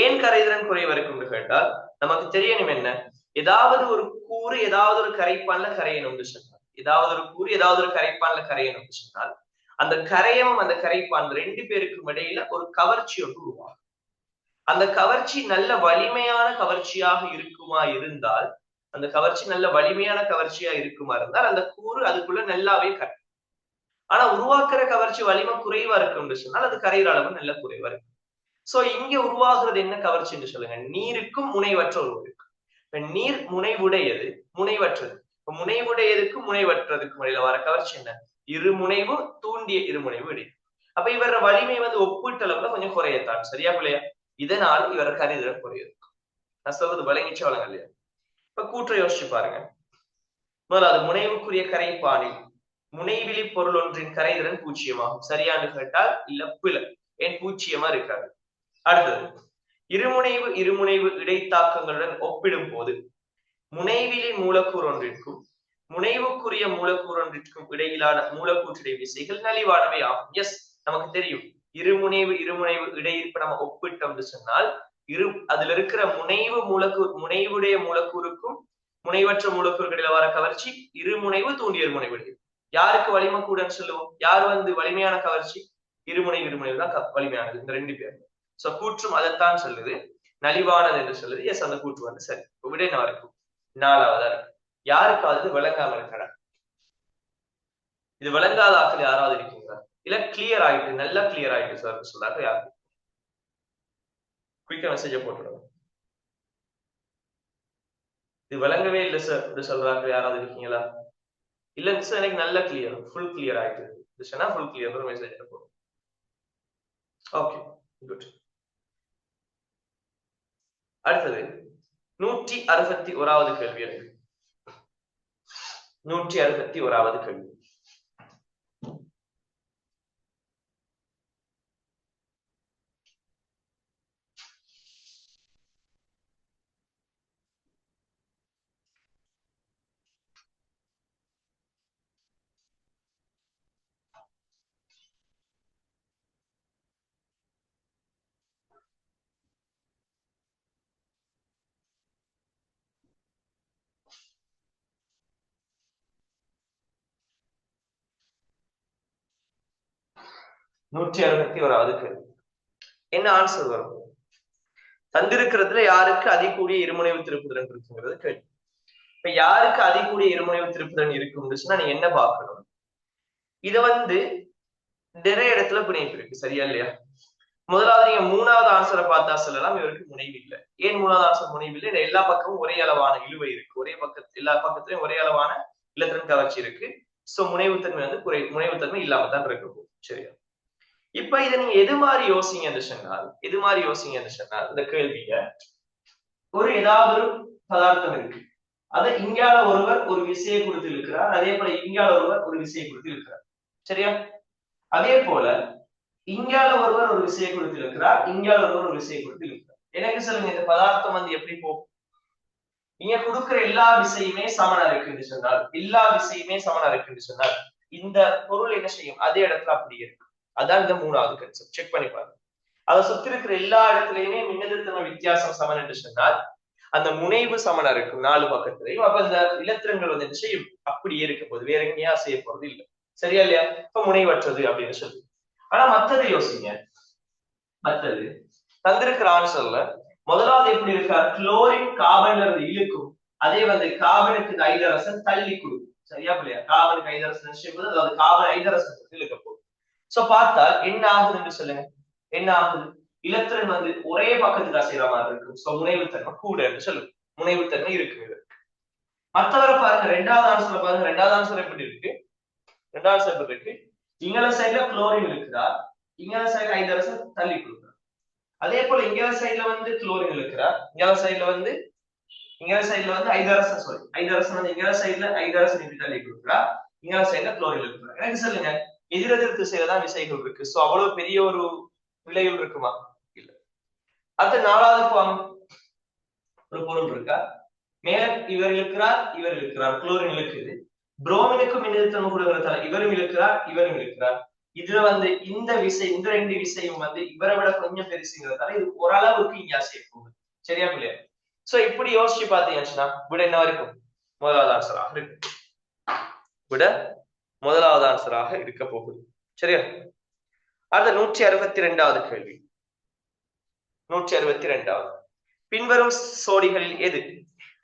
ஏன் கரைதிறன் குறைவா இருக்கும்னு கேட்டால் நமக்கு தெரியணும் என்ன, ஏதாவது ஒரு கூறு ஏதாவது ஒரு கரைப்பான்ல கரையணும்னு சொன்னால், ஏதாவது ஒரு கூறு ஏதாவது ஒரு கரைப்பான்ல கரையணும்னு சொன்னால் அந்த கரையம் அந்த கரைப்பான் ரெண்டு பேருக்கும் இடையில ஒரு கவர்ச்சி ஒன்று உருவாகும். அந்த கவர்ச்சி நல்ல வலிமையான கவர்ச்சியாக இருக்குமா இருந்தால், அந்த கவர்ச்சி நல்ல வலிமையான கவர்ச்சியா இருக்குமா இருந்தால் அந்த கூறு அதுக்குள்ள நல்லாவே கரையும். ஆனா உருவாக்குற கவர்ச்சி வலிமை குறைவா இருக்குன்னு சொன்னால் அது கரையிற அளவு நல்ல குறைவா இருக்கு. சோ இங்க உருவாகிறது என்ன கவர்ச்சி என்று சொல்லுங்க? நீருக்கும் முனைவற்ற உருவம் இருக்கு. இப்ப நீர் முனைவுடையது, முனைவற்றது. இப்ப முனைவுடையதுக்கும் முனைவற்றதுக்கும் இடையில வர கவர்ச்சி என்ன? இருமுனைவு தூண்டிய இருமுனைவு இடையே. அப்ப இவர வலிமை ஒப்பீட்டளவுல கொஞ்சம் குறையத்தான், சரியா பிள்ளையா? இதனால் இவர கரைதிறன் குறையுது. நான் சொல்றது விளங்கிச்சு வழங்க இல்லையா? இப்ப கூற்றை யோசிச்சு பாருங்க. முதலாவது, முனைவுக்குரிய கரைப்பானில் முனைவிலி பொருள் ஒன்றின் கரைதிறன் 0 ஆகும். சரியான்னு கேட்டால் இல்ல பிழை. ஏன் 0 இருக்காது. அடுத்தது, இருமுனைவு இடைத்தாக்கங்களுடன் ஒப்பிடும் போது முனைவிலி மூலக்கூறு ஒன்றிற்கும் முனைவுக்குரிய மூலக்கூறு ஒன்றிற்கும் இடையிலான மூலக்கூற்றிடை விசைகள் நலிவானவை ஆகும். எஸ், நமக்கு தெரியும் இருமுனைவு இடையிருப்பு நம்ம ஒப்பிட்டோம்னு சொன்னால் அதுல இருக்கிற முனைவுடைய மூலக்கூறுக்கும் முனைவற்ற மூலக்கூறுகளில வர கவர்ச்சி இருமுனைவு தூண்டியல் முனைவு. யாருக்கு வலிமை கூடன்னு சொல்லுவோம்? யார் வலிமையான கவர்ச்சி? இருமுனைவு தான் வலிமையானது, இந்த ரெண்டு பேர். சோ கூற்றும் அதைத்தான் சொல்லுது, நலிவானது என்று சொல்லுது. எஸ், அந்த கூற்று சரி. விட என்ன இருக்கும்? 4வதா இருக்கு. யாருக்காவது விளங்காம இருக்கா? இது விளங்காத ஆக்கள் யாராவது இருக்கீங்களா? இல்ல கிளியர் ஆயிட்டு, நல்லா கிளியர் ஆயிட்டு சார் சொல்றாங்க யாரு? குயிக்கா மெசேஜ போட்டுடுங்க. இது விளங்கவே இல்லை சார் அப்படி சொல்றாங்க யாராவது இருக்கீங்களா? இல்லைங்க சார், எனக்கு நல்ல கிளியர், ஃபுல் கிளியர் ஆயிட்டு ஃபுல் கிளியர் மெசேஜ் போடும். Okay, good. அடுத்தது 161வது கேள்வி. 161வது கேள்வி. என்ன ஆன்சர் வரும்? தந்திருக்கிறதுல யாருக்கு அதிகூடிய இருமுனைவு திருப்புதிறன் இருக்குங்கிறது கேள்வி. இப்ப யாருக்கு அதிகூடிய இருமுனைவு திருப்புதிறன் இருக்கும்னு நீங்க என்ன பார்க்கணும்? இத நிறைய இடத்துல பிணைப்பு இருக்கு, சரியா இல்லையா? முதலாவது நீங்க 3வது ஆன்சரை பார்த்தா சொல்லலாம் இவருக்கு முனைவு இல்லை. ஏன் 3வது ஆன்சர் முனைவு இல்லை? எல்லா பக்கமும் ஒரே அளவான இழுவை இருக்கு, எல்லா பக்கத்திலையும் ஒரே அளவான இலத்திரன் கவர்ச்சி இருக்கு. சோ முனைவுத்தன்மை முனைவுத்தன்மை இல்லாம தான் இருக்கு, சரியா? இப்ப இதை நீங்க எது மாதிரி யோசிங்க என்று சொன்னால் இந்த கேள்விய ஏதாவது ஒரு பதார்த்தம் இருக்கு, அதை இங்கால ஒருவர் ஒரு விசையை கொடுத்து இருக்கிறார், அதே போல இங்கால ஒருவர் ஒரு விசையை கொடுத்து இருக்கிறார், சரியா? அதே போல இங்கால ஒருவர் ஒரு விசையை கொடுத்து இருக்கிறார், இங்கால ஒருவர் ஒரு விசையை கொடுத்து இருக்கிறார். எனக்கு சொல்லுங்க, இந்த பதார்த்தம் எப்படி போகும்? இங்க கொடுக்கிற எல்லா விசையுமே சமனா இருக்குன்னு சொன்னால் இந்த பொருள் என்ன செய்யும்? அதே இடத்துல அப்படி இருக்கு. அதான் இந்த 3வது கன்செப்ட். செக் பண்ணி பாருங்க. அதை சுத்தி இருக்கிற எல்லா இடத்துலயுமே மின்னழுத்தம வித்தியாசம் சமன் என்று சொன்னால் அந்த முனைவு சமனா இருக்கும் 4 பக்கத்திலையும். அப்ப இந்த இலத்திரங்கள் என்ன செய்யும்? அப்படியே இருக்க போகுது, வேற எங்கேயா செய்ய போறது இல்லை, சரியா இல்லையா? இப்ப முனைவற்றது அப்படின்னு சொல்லு. ஆனா மத்தது யோசிங்க. மத்தது தந்திருக்கிற ஆன்சர்ல முதலாவது எப்படி இருக்கா? குளோரின் கார்பன்ல இருந்து இழுக்கும், அதே கார்பனுக்கு ஐதரசன் தள்ளி கொடுக்கும், சரியா இல்லையா? கார்பனுக்கு ஐதரசன் செய்யும்போது அதாவது கார்பன் ஐதரசன் இழுக்க போகுது. சோ பார்த்தால் என்ன ஆகுதுன்னு சொல்லுங்க? என்ன ஆகுது? இலத்திரன் ஒரே பக்கத்துக்கு அசைற மாதிரி இருக்கும். சோ முனைவுத்தன்மை கூட சொல்லுங்க, முனைவுத்தன்மை இருக்கு. மற்றவரை பாருங்க, 2வது ஆன்சர்ல பாருங்க. 2வது ஆன்சர் எப்படி இருக்கு? 2வது ஆன்சர் எப்படி இருக்கு? இங்கல சைடுல குளோரின் இருக்குதா, இங்கல சைடுல ஐதரசன் தள்ளி கொடுக்குறா. அதே போல இங்கல சைடுல குளோரின் இருக்குதா, இங்கல சைடுல ஐதரசன் இங்கல சைடுல ஐதரசன் இப்படி தள்ளி கொடுக்குறா, இங்கல சைடுல குளோரின் இருக்குதா. எனக்கு சொல்லுங்க, எதிரெதிர் திசையில தான் விசைகள் இருக்கு. சோ அவ்வளவு பெரிய ஒரு விளைவு இருக்குமா? இல்ல. அடுத்த 4வது வாங்க. ஒரு பொருள் இருக்கா, மேல இவர் இருக்கிறார், குளோரின் இருக்குது. புரோமினுக்கும் மின்னழுத்தம் கொடுக்கிறதால இவரும் இருக்கிறார். இதுல இந்த விசை, இந்த 2 விசையும் இவரை விட கொஞ்சம் பெருசுங்கிறதால இது ஓரளவுக்கு இங்க அசைய போகுது, சரியா இல்லையா? சோ இப்படி யோசிச்சு பாத்தீங்கன்னா விட என்ன வரைக்கும்? முதலாவது ஆன்சராக இருக்கு. விட முதலாவது ஆன்சராக இருக்க போகுது, சரியா? அடுத்த 162வது கேள்வி. 162வது. பின்வரும் சோடிகளில் எது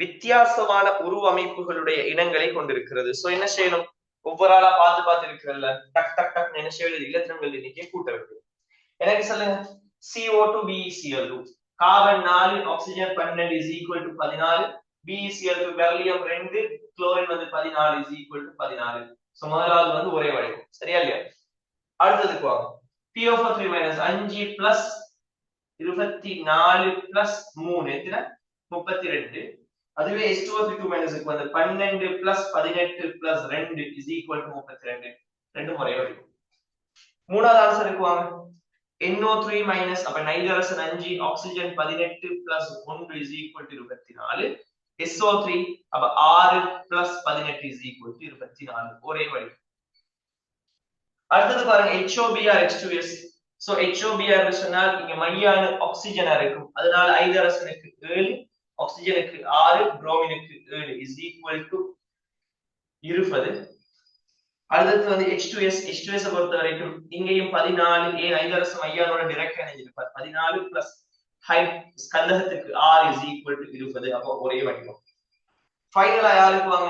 வித்தியாசமான உருவமைப்புகளுடைய இனங்களை கொண்டிருக்கிறது? சோ என்ன செய்யணும்? ஒவ்வொரு ஆளா பார்த்து இருக்கிறல்ல, டக் டக் டக் என்ன செய்வது? இலத்திரங்கள் எண்ணிக்கை கூட்ட வைக்கிறது. எனக்கு சொல்லுங்க, CO2 BeCl2, carbon 4 oxygen 12 is equal to 14, BeCl2 beryllium 2 chlorine 14 is equal to 14. So முதலாவது ஒரே வடிவம், சரியா இல்லையா? அடுத்ததுக்கு வாங்க. PO3 5 plus 24 plus 3 எத்தனை? 32. அதுவே H2O3 க்கு 12 plus 18 plus 2 is equal to 32. ரெண்டு முறை வரும். 3வது ஆன்சருக்கு வாங்க. NO3 minus அப்ப nitrogen 5 oxygen 18 plus 1 is equal to 24. SO3 அப்ப 6 plus 18 is equal to 24. ஒரே வழி. அடுத்தது பாருங்க, HOB or H2S. So HOBr சொன்னால் இங்க மையான ஆக்சிஜனா இருக்கும், அதனால ஐதரசனுக்கு 7, ஆக்சிஜனுக்கு 6, புரோமினுக்கு 7 is equal to 20. அடுத்து வந்து H2S பொறுத்த வரைக்கும் இங்கேயும் 14, ஏன் ஐதரசம் ஐயானோட direct இணைஞ்சிருப்பார், 14 plus ஸ்கந்தகத்துக்கு 6 is equal to 20. அப்போ ஒரே வடிவம். ஃபைனலா யாருக்கு வாங்க,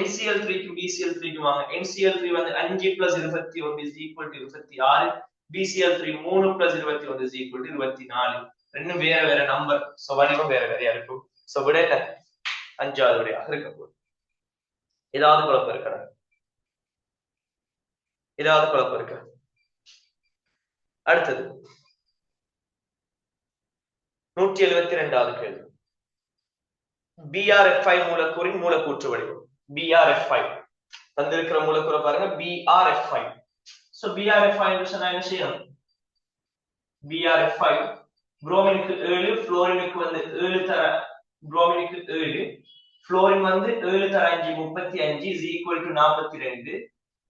NCl3 க்கு BCl3 க்கு வாங்க. NCl3 வந்து 5 plus 21 is equal to 26, BCl3 3 plus 21 is equal to 24. ரெண்டும் வேற வேற நம்பர், சோ வடிவம் வேற வேறையா இருக்கும். சோ விட என்ன, 5வது விடையாக இருக்க போகுது. ஏதாவது குழப்பம் இருக்கா? ஏதாவது குழப்பம் இருக்கா? அடுத்தது 172வது கேள்வி. BrF5 மூலக்கூறின் மூலக்கூற்று வடிவம். BrF5 தந்திருக்கிற மூலக்கூறை பாருங்க, BrF5. சோ BrF5 என்று சொன்னா என்ன செய்யணும், BrF5 புரோமினுக்கு 7, புளோரினுக்கு வந்து 7 தர, புரோமினுக்கு 7, புளோரின் வந்து 7 தர 5 35 is equal to 42.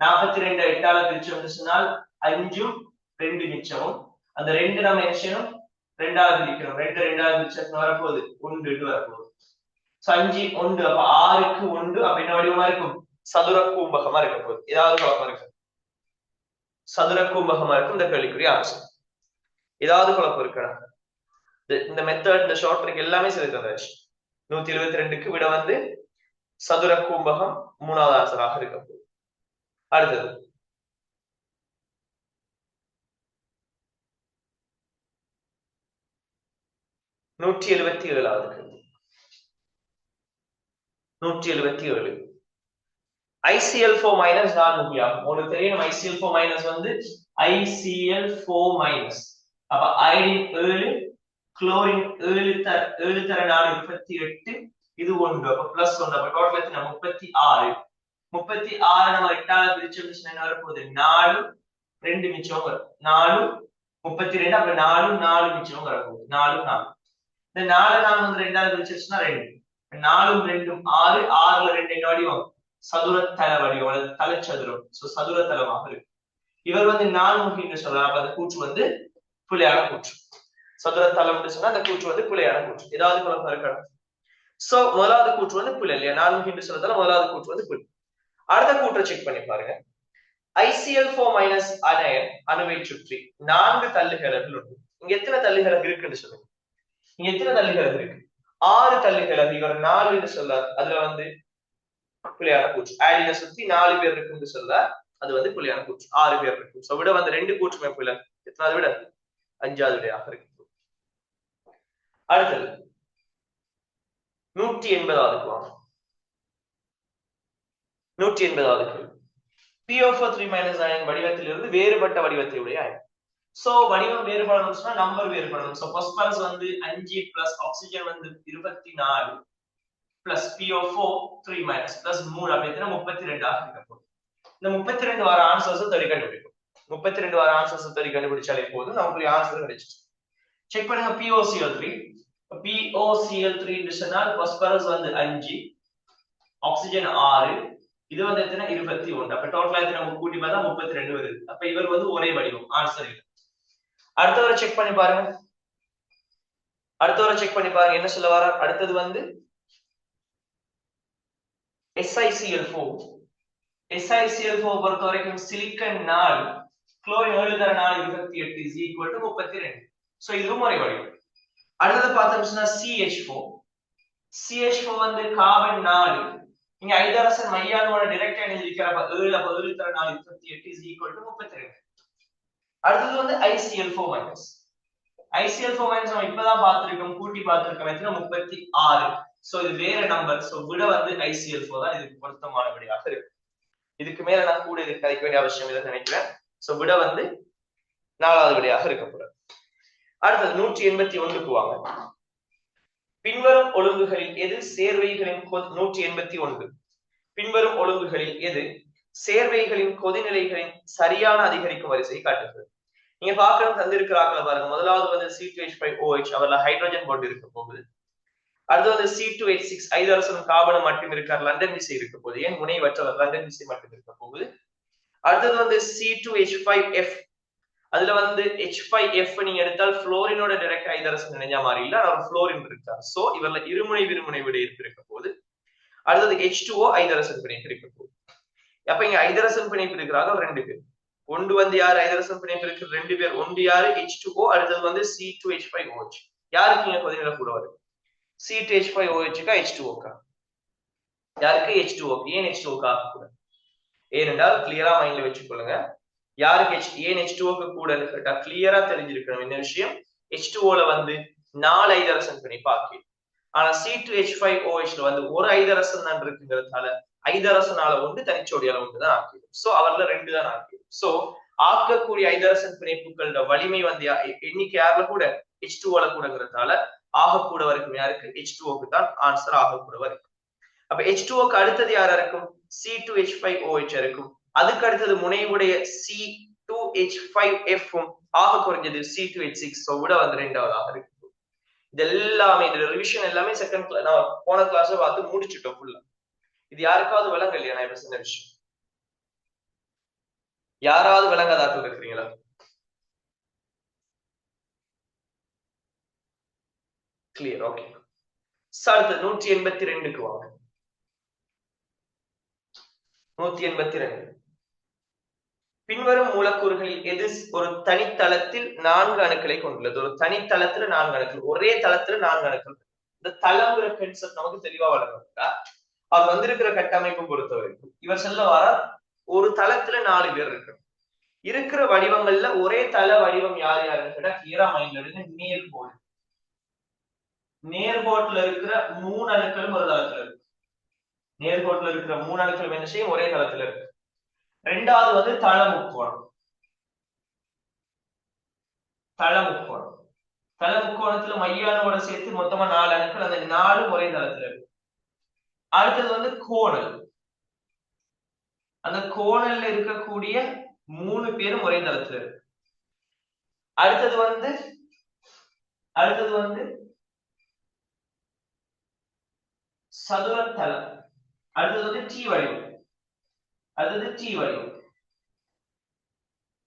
42 8ஆல பிரிச்சோம்னு சொன்னால் 5ம் 2 மிச்சமும், அந்த 2 நம்ம என்ன செய்யணும், 2ஆல பிரிக்கணும். 2 2ஆல பிரிச்சா வரப்போகுது 1 வரப்போகுது. 5 1, அப்ப 6க்கு 1, அப்ப என்ன வடிவமா இருக்கும், சதுர கூம்பகமா இருக்க போகுது. ஏதாவது குழப்பம் இருக்கு? சதுர கூம்பகமா இருக்கும் இந்த கேள்விக்குரிய ஆன்சர். ஏதாவது குழப்பம் இருக்கா? இந்த மெத்தட், இந்த ஷார்ட் ட்ரிக் எல்லாமே சேர்த்து வந்தாச்சு. 172க்கு விட வந்து சதுர கூம்பகம் 3வது ஆன்சராக இருக்க போகுது. அடுத்தது 177வது கேள்வி. 177 ICl4- தான் முக்கியம். உங்களுக்கு தெரியும் ICl4- வந்து ICl4-. அப்ப அயோடின் 7, குளோரின் 7 தர 4 28, இது 1, அப்ப பிளஸ் 1, அப்ப டோட்டல் எத்தனை 36. 36 நம்ம 8ஆல பிரிச்சோம்னா என்ன வரப்போகுது, 4 2 மிச்சம் வரும், 4 32, அப்ப 4 4 மிச்சம் வரப்போகுது, 4 4. இந்த 4 4 வந்து 2ஆல பிரிச்சோம்னா 2, 4 2 6, 6ல 2 என்ன வடிவம், சதுர தல வடிவம் அல்லது தலைச்சதுரம். சோ சதுர தலமாக இருக்கு. இவர் வந்து 4 சொல்றாரு, அப்ப அந்த கூற்று வந்து புலையான கூற்று. சதுர தலம் சொன்னா அந்த கூற்று வந்து புலையான கூற்று. ஏதாவது குழப்பம் இருக்கா? சோ முதலாவது கூற்று வந்து புலை இல்லையா, 4 சொல்றதால முதலாவது கூற்று வந்து புலை. அடுத்த கூற்றை செக் பண்ணி பாருங்க. ICl4- அயன் அணுவை சுற்றி 4 தள்ளுகிழகுகள் உண்டு. இங்க எத்தனை தள்ளுகிழகு இருக்குன்னு சொல்லுங்க. இங்க எத்தனை தள்ளுகிழகு இருக்கு, 6 தள்ளுகிழகு. இவர் 4 சொல்றாரு, அதுல வந்து புலையான கூற்று. ஆடின சுத்தி 4 பேர் இருக்குன்னு சொல்றார், அது வந்து புலையான கூற்று. 6 பேர் இருக்கு. சோ விட வந்து 2 கூற்றுமே புலை. எத்தனாவது விட, 5வது விடையாக இருக்கு. அடுத்தது 180வது வாங்க. 180வது கேள்வி. PO4 3- அயன் வடிவத்திலிருந்து வேறுபட்ட வடிவத்தை உடைய அயன். சோ வடிவம் வேறுபடணும் சொன்னா நம்பர் வேறுபடணும். சோ பாஸ்பரஸ் வந்து 5 பிளஸ் ஆக்சிஜன் வந்து 24 பிளஸ் PO4 3- பிளஸ் 3 அப்படின்னா 32 ஆக இருக்க போகுது. இந்த 32 வர ஆன்சர்ஸ் தேடி கண்டுபிடிக்கும். 32 வர ஆன்சர்ஸ் தேடி கண்டுபிடிச்சாலே போதும், நமக்கு ஆன்சர் கிடைச்சிச்சு. செக் பண்ணுங்க. POCl3 சொன்னால் பாஸ்பரஸ் வந்து 5, ஆக்சிஜன் 6, இது வந்து எத்தனை 21. அப்ப டோட்டலா எத்தனை நம்ம கூட்டி பார்த்தா 32 வருது. அப்ப இவர் வந்து ஒரே வடிவம், ஆன்சர் இல்லை. அடுத்தவரை செக் பண்ணி பாருங்க. என்ன சொல்ல வர, அடுத்தது வந்து SiCl4 பொறுத்த வரைக்கும் சிலிக்கன் 4, குளோரின் 7 தர 4 28 is equal to 32. சோ இதுவும் ஒரே வடிவம். அடுத்தது பார்த்தோம்னா CH4 வந்து கார்பன் 4, இங்க ஐதரசன் மையானோட டைரக்டா இணைஞ்சிருக்கிறப்ப 7, அப்ப 7 தர 4 28 is equal to 32. அடுத்தது வந்து ICl4-. நம்ம இப்பதான் பார்த்திருக்கோம், கூட்டி பார்த்திருக்கோம், எத்தனை 36. சோ இது வேற நம்பர். சோ விட வந்து ICl4 தான் இதுக்கு பொருத்தமான விடையாக இருக்கு. இதுக்கு மேல நான் கூட இது கழிக்க வேண்டிய அவசியம் இல்லைன்னு நினைக்கிறேன். சோ விட வந்து 4வது விடையாக இருக்க போறது. அடுத்தது 181க்கு வாங்க. பின்வரும் ஒழுங்குகளில் எது சேர்வைகளின் 181. பின்வரும் ஒழுங்குகளில் எது சேர்வைகளின் கொதிநிலைகளின் சரியான அதிகரிக்கும் வரிசையை காட்டுகிறது. நீங்க பார்க்கணும், தந்திருக்கிறார்கள பாருங்க. முதலாவது வந்து C2H5OH, அவர்ல ஹைட்ரோஜன் பாண்ட் இருக்க போகுது. அடுத்து வந்து C2H6 ஐதரசன் கார்பன் மட்டும் இருக்கார், லண்டன் விசை இருக்க போகுது. ஏன் முனைவற்றவர், லண்டன் விசை மட்டும் இருக்க போகுது. அடுத்தது வந்து C2H5F, அதுல வந்து H5F நீங்க எடுத்தால் புளோரினோட டைரக்ட் ஐதரசன் இணைஞ்சா மாதிரி இல்ல, ஒரு புளோரின் இருக்கா. சோ இவர்ல இருமுனை விருமுனை விட இருக்க போது அடுத்தது H2O ஐதரசன் பிணைப்பு இருக்க போகுது. அப்ப இங்க ஐதரசன் பிணைப்பு இருக்கிறாங்க ரெண்டு பேர். ஒன்று வந்து யாரு ஐதரசன் பிணைப்பு இருக்கு ரெண்டு பேர். ஒன்று யாரு H2O, அடுத்தது வந்து C2H5OH. யாருக்கு இங்க கொதிநிலை கூட வரும்? C2H5OH-க்கா H2O-க்கா? யாருக்கு? H2O-க்கு. ஏன் H2O-க்கா கூட? ஏனென்றால் கிளியரா மைண்ட்ல வச்சுக்கொள்ளுங்க. யாருக்கு ஏன் H2O-க்கு கூடன்னு கேட்டா கிளியரா தெரிஞ்சிருக்கணும் என்ன விஷயம். H2O-ல வந்து 4 ஐதரசன் பிணைப்பு ஆக்கி, ஆனா C2H5OH-ல வந்து ஒரு ஐதரசன் தான் இருக்குங்கிறதுனால ஐதரசனால ஒன்று தனிச்சோடியால ஒன்று தான் ஆக்கிடும். சோ அவர்ல 2 தான் ஆக்கிடும். சோ ஆக்கக்கூடிய ஐதரசன் பிணைப்புகளோட வலிமை வந்து எண்ணிக்கை யாருல கூட? H2O-ல கூடங்கிறதுனால ஆகக்கூட வரைக்கும் யாருக்கு? H2O-க்கு தான் ஆன்சர் ஆகக்கூட வரைக்கும். அப்ப H2O-க்கு அடுத்தது யாரா இருக்கும்? C2H5OH இருக்கும். அதுக்கு அடுத்தது முனைவுடைய C2H5F-ம் ஆக குறைஞ்சது C2H6 விட வந்து 2வதாக இருக்கு. இது எல்லாமே இந்த ரிவிஷன் எல்லாமே செகண்ட் கிளாஸ் நான் போன கிளாஸ்ல பார்த்து முடிச்சுட்டோம் ஃபுல்லா. இது யாருக்காவது விளங்க இல்லையா நான் இப்ப சொன்ன விஷயம்? யாராவது விளங்காதாக்கள் இருக்கிறீங்களா? Clear, okay. அடுத்து 182க்கு வாங்க. 182. பின்வரும் மூலக்கூறுகளில் எது ஒரு தனித்தளத்தில் 4 அணுக்களை கொண்டுள்ளது? ஒரு தனித்தளத்துல 4 அணுக்கள், ஒரே தளத்துல 4 அணுக்கள். இந்த தளம்ங்கிற கான்செப்ட் நமக்கு தெளிவா வழங்கப்பட்டா அது வந்திருக்கிற கட்டமைப்பு பொறுத்த வரைக்கும் இவர் சொல்ல வர ஒரு தளத்துல 4 பேர் இருக்கு. இருக்கிற வடிவங்கள்ல ஒரே தள வடிவம் யார் யாருன்னு கேட்டா கிளியரா மைண்ட்ல இருக்கு. நேர்கோடு. நேர்கோட்டுல இருக்கிற 3 அணுக்களும் ஒரு தளத்துல இருக்கு. நேர்கோட்டுல இருக்கிற 3 அணுக்களும் என்ன செய்யும்? ஒரே தளத்துல இருக்கு. ரெண்டாவது வந்து தள முக்கோணம். தள முக்கோணம். தள முக்கோணத்துல மையானோட சேர்த்து மொத்தமா 4 அணுக்கள், அந்த 4 ஒரே தளத்துல இருக்கு. அடுத்தது வந்து கோணல். அந்த கோணல்ல இருக்கக்கூடிய 3 பேரும் ஒரே தளத்துல இருக்கு. அடுத்தது வந்து சதுரத்தளம். அடுத்தது வந்து டி வடிவம். அடுத்தது டி வடிவம்.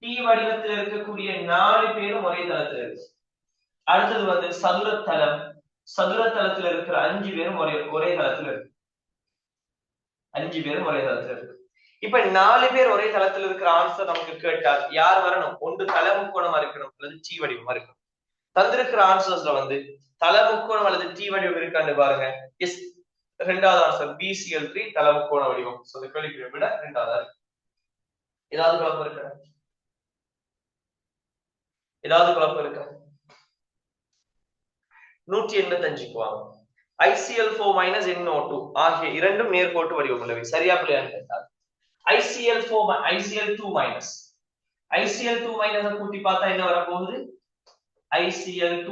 டி வடிவத்தில் இருக்கக்கூடிய 4 பேரும் ஒரே தளத்துல இருக்கு. அடுத்தது வந்து சதுரத்தளம். சதுரத்தளத்துல இருக்கிற 5 பேரும் ஒரே தளத்துல இருக்கு. 5 பேரும் ஒரே தளத்துல இருக்கு. இப்ப 4 பேர் ஒரே தளத்துல இருக்கிற ஆன்சர் நமக்கு கேட்டால் யார் வரணும்? ஒன்று தள முக்கோணமா இருக்கணும் அல்லது டி வடிவமா இருக்கணும். தந்திருக்கிற ஆன்சர்ஸ்ல வந்து தள முக்கோணம் அல்லது டி வடிவம் இருக்கான்னு பாருங்க. எஸ், ரெண்டாவது ஆன்சர் BCl3 தள முக்கோண வடிவம். சோ இந்த கேள்வியை விட ரெண்டாவதா இருக்கு. ஏதாவது குழப்பம் இருக்கா? ஏதாவது குழப்பம் இருக்கா? 185க்கு வாங்க. ICl4 NO2 ஆகிய இரண்டும் நேர்கோட்டு வடிவம் உள்ளவை. சரியா பிள்ளையான்னு கேட்டால் ICl2 கூட்டி பார்த்தா என்ன வரப்போகுது? ICl2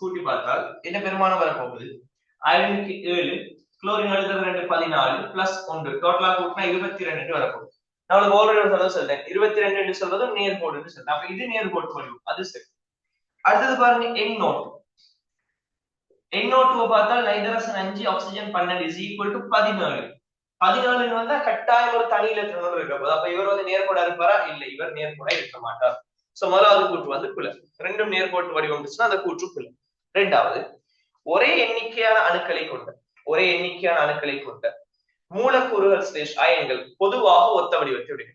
கூட்டி பார்த்தால் என்ன பெருமானம் வரப்போகுது? அயனுக்கு 7, குளோரின் அழுத்தம் 2 14 பிளஸ் 1 டோட்டலா கூட்டினா 22 வரப்போகுது. நான் ஆல்ரெடி ஒரு தடவை சொல்றேன், 22 என்று சொல்றது நேர்கோடுன்னு சொல்றேன். அப்ப இது நேர்கோட்டு வடிவம், அது சரி. அடுத்தது பாருங்க NO2 பார்த்தால் nitrogen 5 oxygen 12 is equal to 14. 14 வந்தா கட்டாயம் ஒரு தனி இலத்திரனோடு இருக்க போது. அப்ப இவர் வந்து நேர்கோடா இருப்பாரா? இல்ல, இவர் நேர்கோடா இருக்க மாட்டார். சோ முதலாவது கூற்று வந்து பிழை. ரெண்டும் நேர்கோட்டு வடிவம் இருந்துச்சுன்னா அந்த கூற்று பிழை. ரெண்டாவது, ஒரே எண்ணிக்கையான அணுக்களை கொண்ட மூலக்கூறுகள் அயன்கள் பொதுவாக ஒத்த வடிவத்தை உடையது.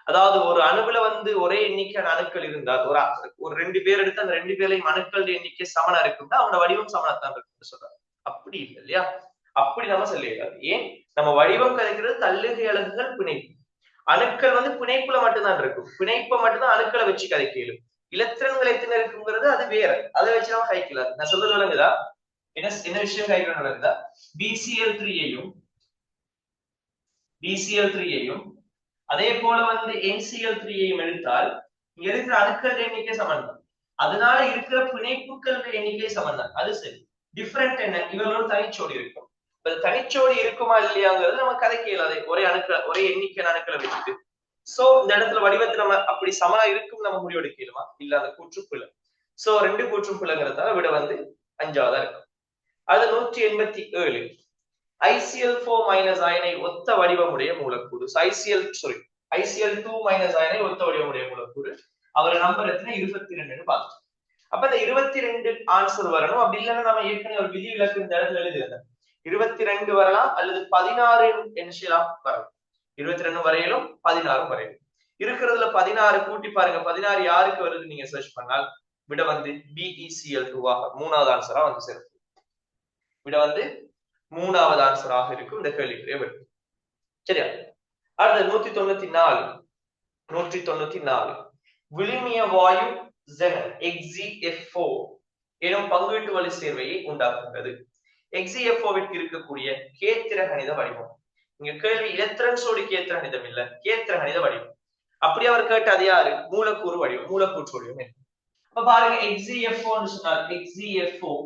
அதாவது ஒரு அணுவுல வந்து ஒரே எண்ணிக்கையான அணுக்கள் இருந்தால் ஒரு 2 பேர் எடுத்து அந்த 2 பேரையும் அணுக்கள் எண்ணிக்கை சமனா இருக்கும்னா அவனோட வடிவம் சமனத்தான் இருக்குன்னு சொல்றாங்க. அப்படி இல்லை இல்லையா? அப்படி நம்ம சொல்லிடாது. ஏன்? நம்ம வடிவம் கதைக்கிறது தள்ளுகை அலகுகள் பிணைப்பு. அணுக்கள் வந்து பிணைப்புல மட்டும்தான் இருக்கும். பிணைப்பை மட்டும்தான் அணுக்களை வச்சு கதைக்கலும். இலத்திரன்கள் எத்தனை இருக்குங்கிறது அது வேற, அதை வச்சு நம்ம கதைக்கலாது. நான் சொல்றது விளங்குதா? என்ன விஷயம் கதைக்கணும் விளங்குதா? BCl3யையும் அதே போல வந்து NCl3யையும் எடுத்தால் இங்க இருக்கிற அணுக்கள் எண்ணிக்கை சமன் தான். அதனால இருக்கிற பிணைப்புகள் எண்ணிக்கை சமன் தான். அது சரி. டிஃபரெண்ட் என்ன? இவர்களோட தனிச்சோடி இருக்கும். தனிச்சோடி இருக்குமா இல்லையாங்கிறது நம்ம கதைக்க இயலாது. ஒரே எண்ணிக்கையான அணுக்களை வச்சுட்டு. சோ இந்த இடத்துல வடிவத்துல நம்ம அப்படி சமனா இருக்கும் நம்ம முடிவெடுக்கலுமா? இல்ல, அந்த கூற்று பிழை. சோ 2 கூற்றும் பிழைங்கிறதால விட வந்து 5வதா இருக்கும். அது 187. ICl4- அயனை ஒத்த வடிவமுடைய மூலக்கூறு. ICl2- அயனை ஒத்த வடிவமுடைய மூலக்கூறு. அவரோட நம்பர் எத்தனை 22 பார்த்துட்டோம். அப்ப இந்த 22 ஆன்சர் வரணும். அப்படி இல்லைன்னா நம்ம ஏற்கனவே ஒரு விதிவிலக்கு இந்த இடத்துல எழுதிருந்தோம். 22 வரலாம் அல்லது 16 என்ன செய்யலாம் வரலாம். 22 வரையிலும் 16 வரையிலும் இருக்கிறதுல 16 கூட்டி பாருங்க. 16 யாருக்கு வருது நீங்க சர்ச் பண்ணால் விட வந்து BeCl2 மூணாவது ஆன்சரா வந்து சேரும். விட வந்து மூணாவது ஆன்சராக இருக்கும் இந்த கேள்விக்குரிய விட. சரியா? அடுத்து 194 விழுமிய வாயு xenon XeF4 எனும் பங்கீட்டு வழி சேர்வையை உண்டாக்குகிறது. XeF4விற்கு இருக்கக்கூடிய கேத்திர கணித வடிவம். இங்க கேள்வி இலத்திரன்சோடு கேத்திர கணிதம் இல்ல, கேத்திர கணித வடிவம். அப்படி அவர் கேட்டது யாரு? மூலக்கூறு வடிவம், மூலக்கூற்று வடிவம். அப்ப பாருங்க XeF4 சொன்னார். XeF4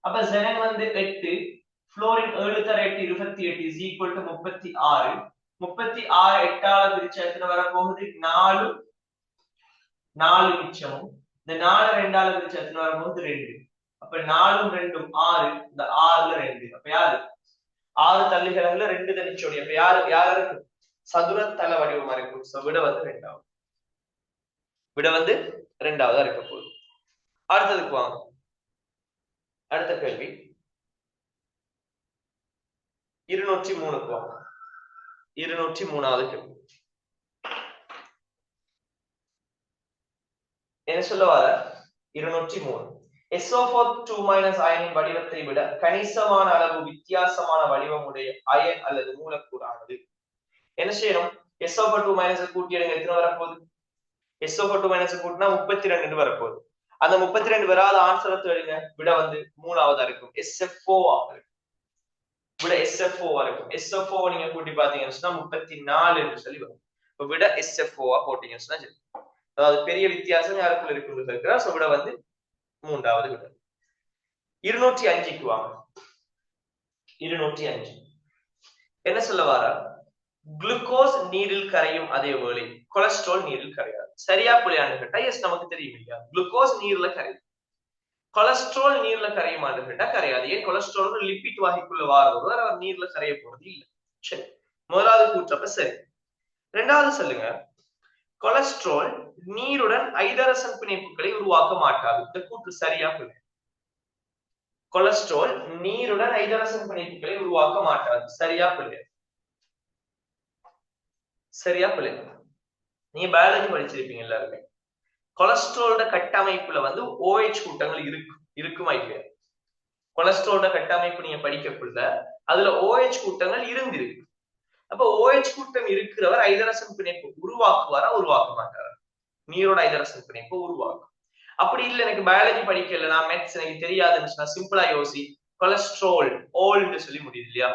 அப்ப xenon வந்து 8, fluorine 7 தர 8 28 is equal to 36. 36 8ஆல பிரிச்சா எத்தனை வர போகுது? 4 மிச்சமும். இந்த 4 2ஆல பிரிச்சா எத்தனை வர போகுது? 2. அப்ப 4ம் 2ம் 6. இந்த 6ல 2. அப்ப யாரு? 6 தள்ளிகளங்கள்ல 2 தனிச்சோடி. அப்ப யார் இருக்கு? சதுர தள வடிவமா இருக்கும். சோ விட வந்து 2வது. விட வந்து 2வதா இருக்க போகுது. அடுத்ததுக்கு வாங்க. அடுத்த கேள்வி 203க்கு வாங்க. 203வது கேள்வி என்ன சொல்ல வர? 203 SO4 அயனின் வடிவத்தை விட கணிசமான அளவு வித்தியாசமான வடிவமுடைய அயன் அல்லது மூலக்கூறானது. என்ன செய்யணும்? SO4 கூட்டி எடுங்க. எத்தனை வரப்போகுது? SO4 கூட்டினா 32 வரப்போகுது. அந்த 32 வராத ஆன்சரை தேடுங்க. விட வந்து மூணாவதா இருக்கும். SF4 இருக்கும். விட SF4 இருக்கும். SF4 நீங்க கூட்டி பாத்தீங்கன்னு சொன்னா 34 என்று சொல்லி வரும். இப்ப விட SF4 போட்டீங்கன்னு சொன்னா சரி. அதாவது பெரிய வித்தியாசம் யாருக்குள்ள இருக்குன்னு இருக்கிறா. சோ விட வந்து மூன்றாவது விட. 205க்கு வாங்க. 205 என்ன சொல்ல வர? குளுக்கோஸ் நீரில் கரையும் அதே வேளை கொலஸ்ட்ரால் நீரில் கரையாது. சரியா புள்ளியான்னு கேட்டா எஸ் நமக்கு தெரியும் இல்லையா? குளுக்கோஸ் நீர்ல கரையும், கொலஸ்ட்ரால் நீர்ல கரையுமான்னு கேட்டா கரையாது. ஏன்? கொலஸ்ட்ரால் ஒரு லிபிட் வகைக்குள்ள வாரவர் அவர் நீர்ல கரைய போறது இல்லை. சரி, முதலாவது கூற்றப்ப சரி. ரெண்டாவது சொல்லுங்க, கொலஸ்ட்ரால் நீருடன் ஐதரசன் பிணைப்புகளை உருவாக்க மாட்டாது. இந்த கூற்று சரியா புள்ளி? கொலஸ்ட்ரால் நீருடன் ஐதரசன் பிணைப்புகளை உருவாக்க மாட்டாது. சரியா புள்ளி? சரியா புள்ளி? நீங்க பயாலஜி படிச்சிருப்பீங்க எல்லாருமே. கொலஸ்ட்ராலோட கட்டமைப்புல வந்து OH கூட்டங்கள் இருக்குமா இல்லையா? கொலஸ்ட்ராலோட கட்டமைப்பு நீங்க படிக்கக்குள்ள அதுல OH கூட்டங்கள் இருந்திருக்கு. அப்ப OH கூட்டம் இருக்கிறவர் ஐதரசன் பிணைப்பு உருவாக்குவாரா உருவாக்க மாட்டாரா? நீரோட ஐதரசன் பிணைப்பு உருவாக்கும். அப்படி இல்லை எனக்கு பயாலஜி படிக்கல, நான் மேத்ஸ் எனக்கு தெரியாதுன்னு சிம்பிளா யோசி. கொலஸ்ட்ரால் ஓல்டு சொல்லி முடியுது இல்லையா?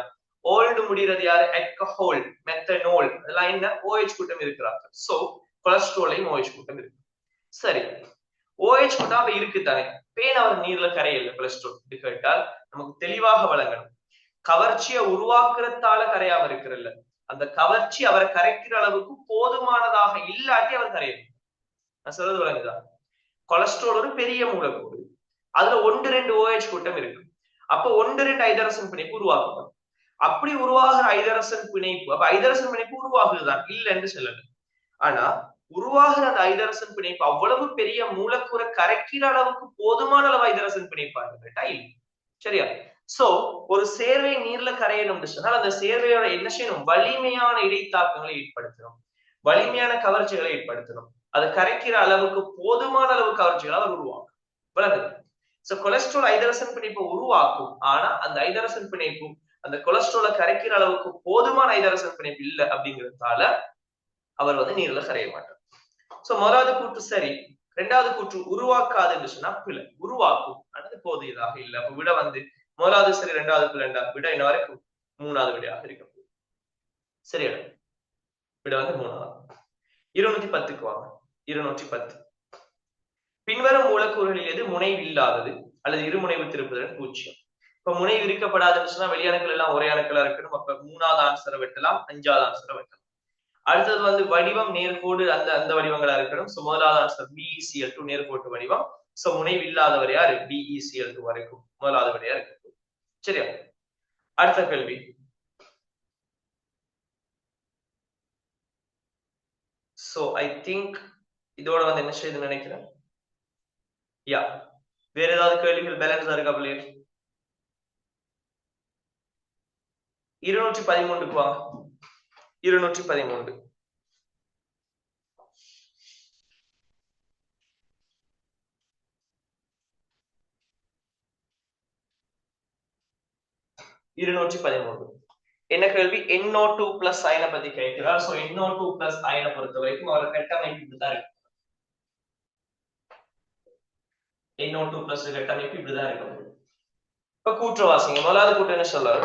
ஓல்டு முடிகிறது யாரு? alcohol, மெத்தனால், அதெல்லாம் என்ன? OH கூட்டம் இருக்கிறாங்க. சோ கொலஸ்ட்ராலையும் OH கூட்டம் இருக்கு. சரி, OH கூட்டம் அப்ப இருக்குத்தானே. பேன் அவர் நீர்ல கரையல கொலஸ்ட்ரால் கேட்டால் நமக்கு தெளிவாக வழங்கணும். கவர்ச்சியை உருவாக்குறதால கரையாம இருக்கிறல்ல, அந்த கவர்ச்சி அவரை கரைக்கிற அளவுக்கு போதுமானதாக இல்லாட்டி அவர் கரையணும். நான் சொல்றது வழங்குதா? கொலஸ்ட்ரால் ஒரு பெரிய மூலக்கூறு, அதுல 1-2 OH கூட்டம் இருக்கு. அப்ப 1-2 ஐதரசன் பிணைப்பு உருவாக்கப்படும். அப்படி உருவாகிற ஐதரசன் பிணைப்பு, அப்ப ஐதரசன் பிணைப்பு உருவாகுதுதான் இல்ல என்று சொல்லல. ஆனா உருவாகிற அந்த ஐதரசன் பிணைப்பு அவ்வளவு பெரிய மூலக்கூறை கரைக்கிற அளவுக்கு போதுமான அளவு ஐதரசன் பிணைப்பாக கேட்டா இல்லை. சரியா? சோ ஒரு சேர்வை நீர்ல கரையணும் சொன்னால் அந்த சேர்வையோட என்ன செய்யணும்? வலிமையான இடைத்தாக்கங்களை ஏற்படுத்தணும், வலிமையான கவர்ச்சிகளை ஏற்படுத்தணும். அதை கரைக்கிற அளவுக்கு போதுமான அளவு கவர்ச்சிகளை அவர் உருவாக்கும். விளங்குது? சோ கொலஸ்ட்ரால் ஐதரசன் பிணைப்பை உருவாக்கும். ஆனா அந்த ஐதரசன் பிணைப்பு அந்த கொலஸ்ட்ராலை கரைக்கிற அளவுக்கு போதுமான ஐதரசன் பிணைப்பு இல்லை அப்படிங்கிறதால அவர் வந்து நீர்ல கரைய மாட்டார். சோ முதலாவது கூற்று சரி. ரெண்டாவது கூற்று உருவாக்காது என்று சொன்னா பிழை. உருவாக்கும் ஆனது போதியதாக இல்லை. அப்ப விட வந்து முதலாவது சரி, ரெண்டாவது பிள்ளை, விட என்ன வரைக்கும் மூணாவது விடையாக இருக்க போகுது. சரியா? விட வந்து மூணாவது. 210க்கு வாங்க. 210 பின்வரும் மூலக்கூறுகளில் எது முனைவு இல்லாதது அல்லது இருமுனைவு திருப்புதல் 0? இப்ப முனைவு இருக்கப்படாதுன்னு சொன்னா வெளியணுக்கள் எல்லாம் ஒரே அணுக்களா இருக்கணும். அப்ப மூணாவது ஆன்சரை வெட்டலாம், 5வது ஆன்சரை வெட்டலாம். அடுத்தது வந்து வடிவம் நேர்கோடு, அந்த வடிவங்களா இருக்கணும். சோ முதலாவது ஆன்சர் BeCl2 நேர்கோட்டு வடிவம். சோ முனைவு இல்லாதவர் யாரு? BeCl2 வரைக்கும் முதலாவது வரையா இருக்கு. சரியா? அடுத்த கேள்வி சோ ஐ திங்க் இதோட வந்து என்ன செய்யுதுன்னு நினைக்கிறேன். யா, வேற ஏதாவது கேள்விகள் பேலன்ஸா இருக்கா பிள்ளைகள்? 213க்கு வாங்க. 213 213 என்ன கேள்வி? NO2 பிளஸ் அயனை பத்தி கேட்கிறார். சோ NO2 பிளஸ் அயனை பொறுத்த வரைக்கும் அவர் கட்டமைப்பு இப்படிதான் இருக்கு. NO2 பிளஸ் கட்டமைப்பு இப்படிதான் இருக்கும். இப்ப கூற்று வாசிங்க. முதலாவது கூற்று என்ன சொல்றாரு?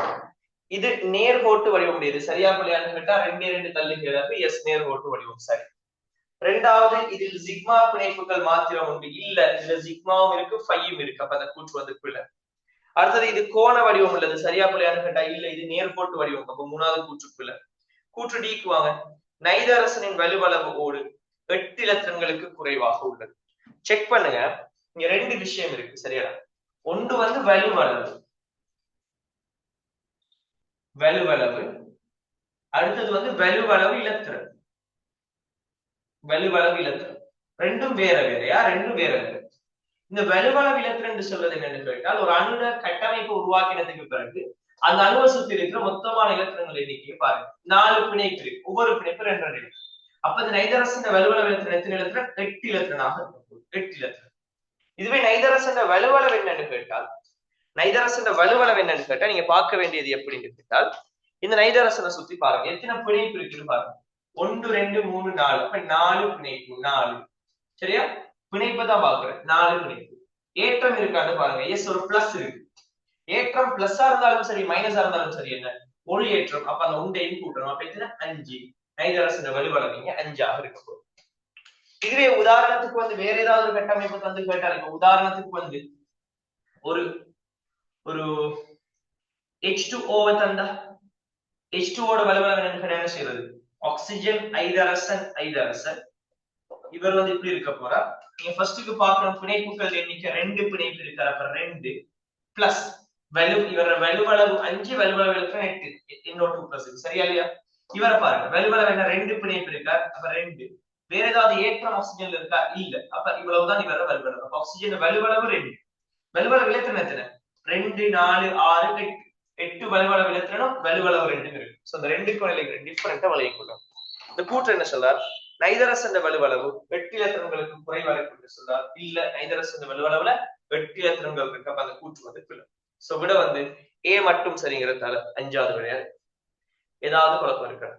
இது நேர்கோட்டு வடிவம் உடையது. சரியா பிள்ளையான்னு கேட்டா 2 தள்ளுகிறது. எஸ், நேர்கோட்டு வடிவம். சரி. ரெண்டாவது, இதில் சிக்மா பிணைப்புகள் மாத்திரம் உண்டு. இல்ல, இதுல சிக்மாவும் இருக்கு, ஃபையும் இருக்கு. அப்ப அந்த கூற்று வந்து பிள்ளை. அடுத்தது, இது கோண வடிவம் உள்ளது. சரியா பிள்ளையான்னு கேட்டா இல்ல, இது நேர்கோட்டு வடிவம். அப்ப மூணாவது கூற்று பிள்ளை. கூற்று டிக்கு வாங்க. நைதரசனின் வலுவளவு ஓடு 8 இலத்திரன்களுக்கு குறைவாக உள்ளது. செக் பண்ணுங்க. இங்க 2 விஷயம் இருக்கு. சரியா? ஒன்று வந்து வலுவளவு, அடுத்தது வந்து வலுவளவு இலத்திரன். வலுவளவு இலத்திரன் ரெண்டும் வேற வேறையா? ரெண்டும் வேற வேற. இந்த வலுவளவு இலத்திரன் சொல்றது என்னன்னு கேட்டால், ஒரு அணுட கட்டமைப்பு உருவாக்கினதுக்கு பிறகு அந்த அணுவை சுத்தி இருக்கிற மொத்தமான இலத்திரங்கள் எண்ணிக்கையை பாருங்க. 4 பிணைப்பு இருக்கு. ஒவ்வொரு பிணைப்பு 2 இருக்கு. அப்ப இந்த நைதரசன் வலுவளவு இலத்திரன் எத்தனை இலத்திரன்? 8 இலத்திரனாக இருக்கும். 8 இலத்திரன். இதுவே நைதரசன் வலுவளவு என்னன்னு கேட்டால், நீங்க பார்க்க வேண்டியது எப்படின்னு கேட்டால், இந்த நைதரசனை சுத்தி பாருங்க எத்தனை பிணைப்பு இருக்குன்னு பாருங்க. 1 2 3 4. அப்ப 4 பிணைப்பு. 4. சரியா? பிணைப்பு தான் பாக்குறேன். 4 பிணைப்பு. ஏற்றம் இருக்கான்னு பாருங்க. எஸ், ஒரு பிளஸ் இருக்கு. ஏற்றம் பிளஸ்ஸா இருந்தாலும் சரி, மைனஸா இருந்தாலும் சரி, என்ன ஒரு ஏற்றம். அப்ப அந்த உண்டையும் கூட்டணும். அப்ப எத்தனை? 5. நைதரசன் வலுவளவு 5ஆக இருக்க போகுது. இதுவே உதாரணத்துக்கு வந்து வேற ஏதாவது ஒரு கட்டமைப்பு தந்து கேட்டால், இப்ப உதாரணத்துக்கு வந்து ஒரு ஒரு H2O தந்தா, H2O வலுவளவு என்ன செய்யறது? ஆக்சிஜன் ஐதரசன். இவர் வந்து இப்படி இருக்க போறா. நீங்க ஃபர்ஸ்ட்டுக்கு பார்க்கணும் பிணைப்புகள் எண்ணிக்கை 2 பிணைப்பு இருக்காரு. அப்ப 2 பிளஸ் இவர வலுவளவு 5, வலுவளவு 8. NO2 plus. சரியா இல்லையா? இவரை பாருங்க. வலுவளவு என்ன? 2 பிணைப்பு இருக்கார். அப்ப 2. வேற ஏதாவது ஏற்றம் ஆக்சிஜன்ல இருக்கா? இல்ல. அப்ப இவ்வளவுதான் இவர வலுவளவு. அப்ப ஆக்சிஜன் வலுவளவு 2. வலுவளவு இலத்திரன் எத்தனை? 2 4 6 8. 8 வலுவளவு இலத்திரனும் வலுவளவு 2 இருக்கு. சோ இந்த 2க்கும் டிஃபரெண்டா வளையக்கூடாது. இந்த கூற்று என்ன சொல்றார்? நைதரசன் வலுவளவு 8 இலத்திரன்களுக்கு குறைவாக இருக்கு சொல்றார். இல்ல, நைதரசன் வலுவளவுல 8 இலத்திரன்கள் இருக்கு. அப்ப அந்த கூற்று வந்து பிள்ளை. சோ விட வந்து ஏ மட்டும் சரிங்கிறதால 5வது விடையா. ஏதாவது குழப்பம் இருக்கா?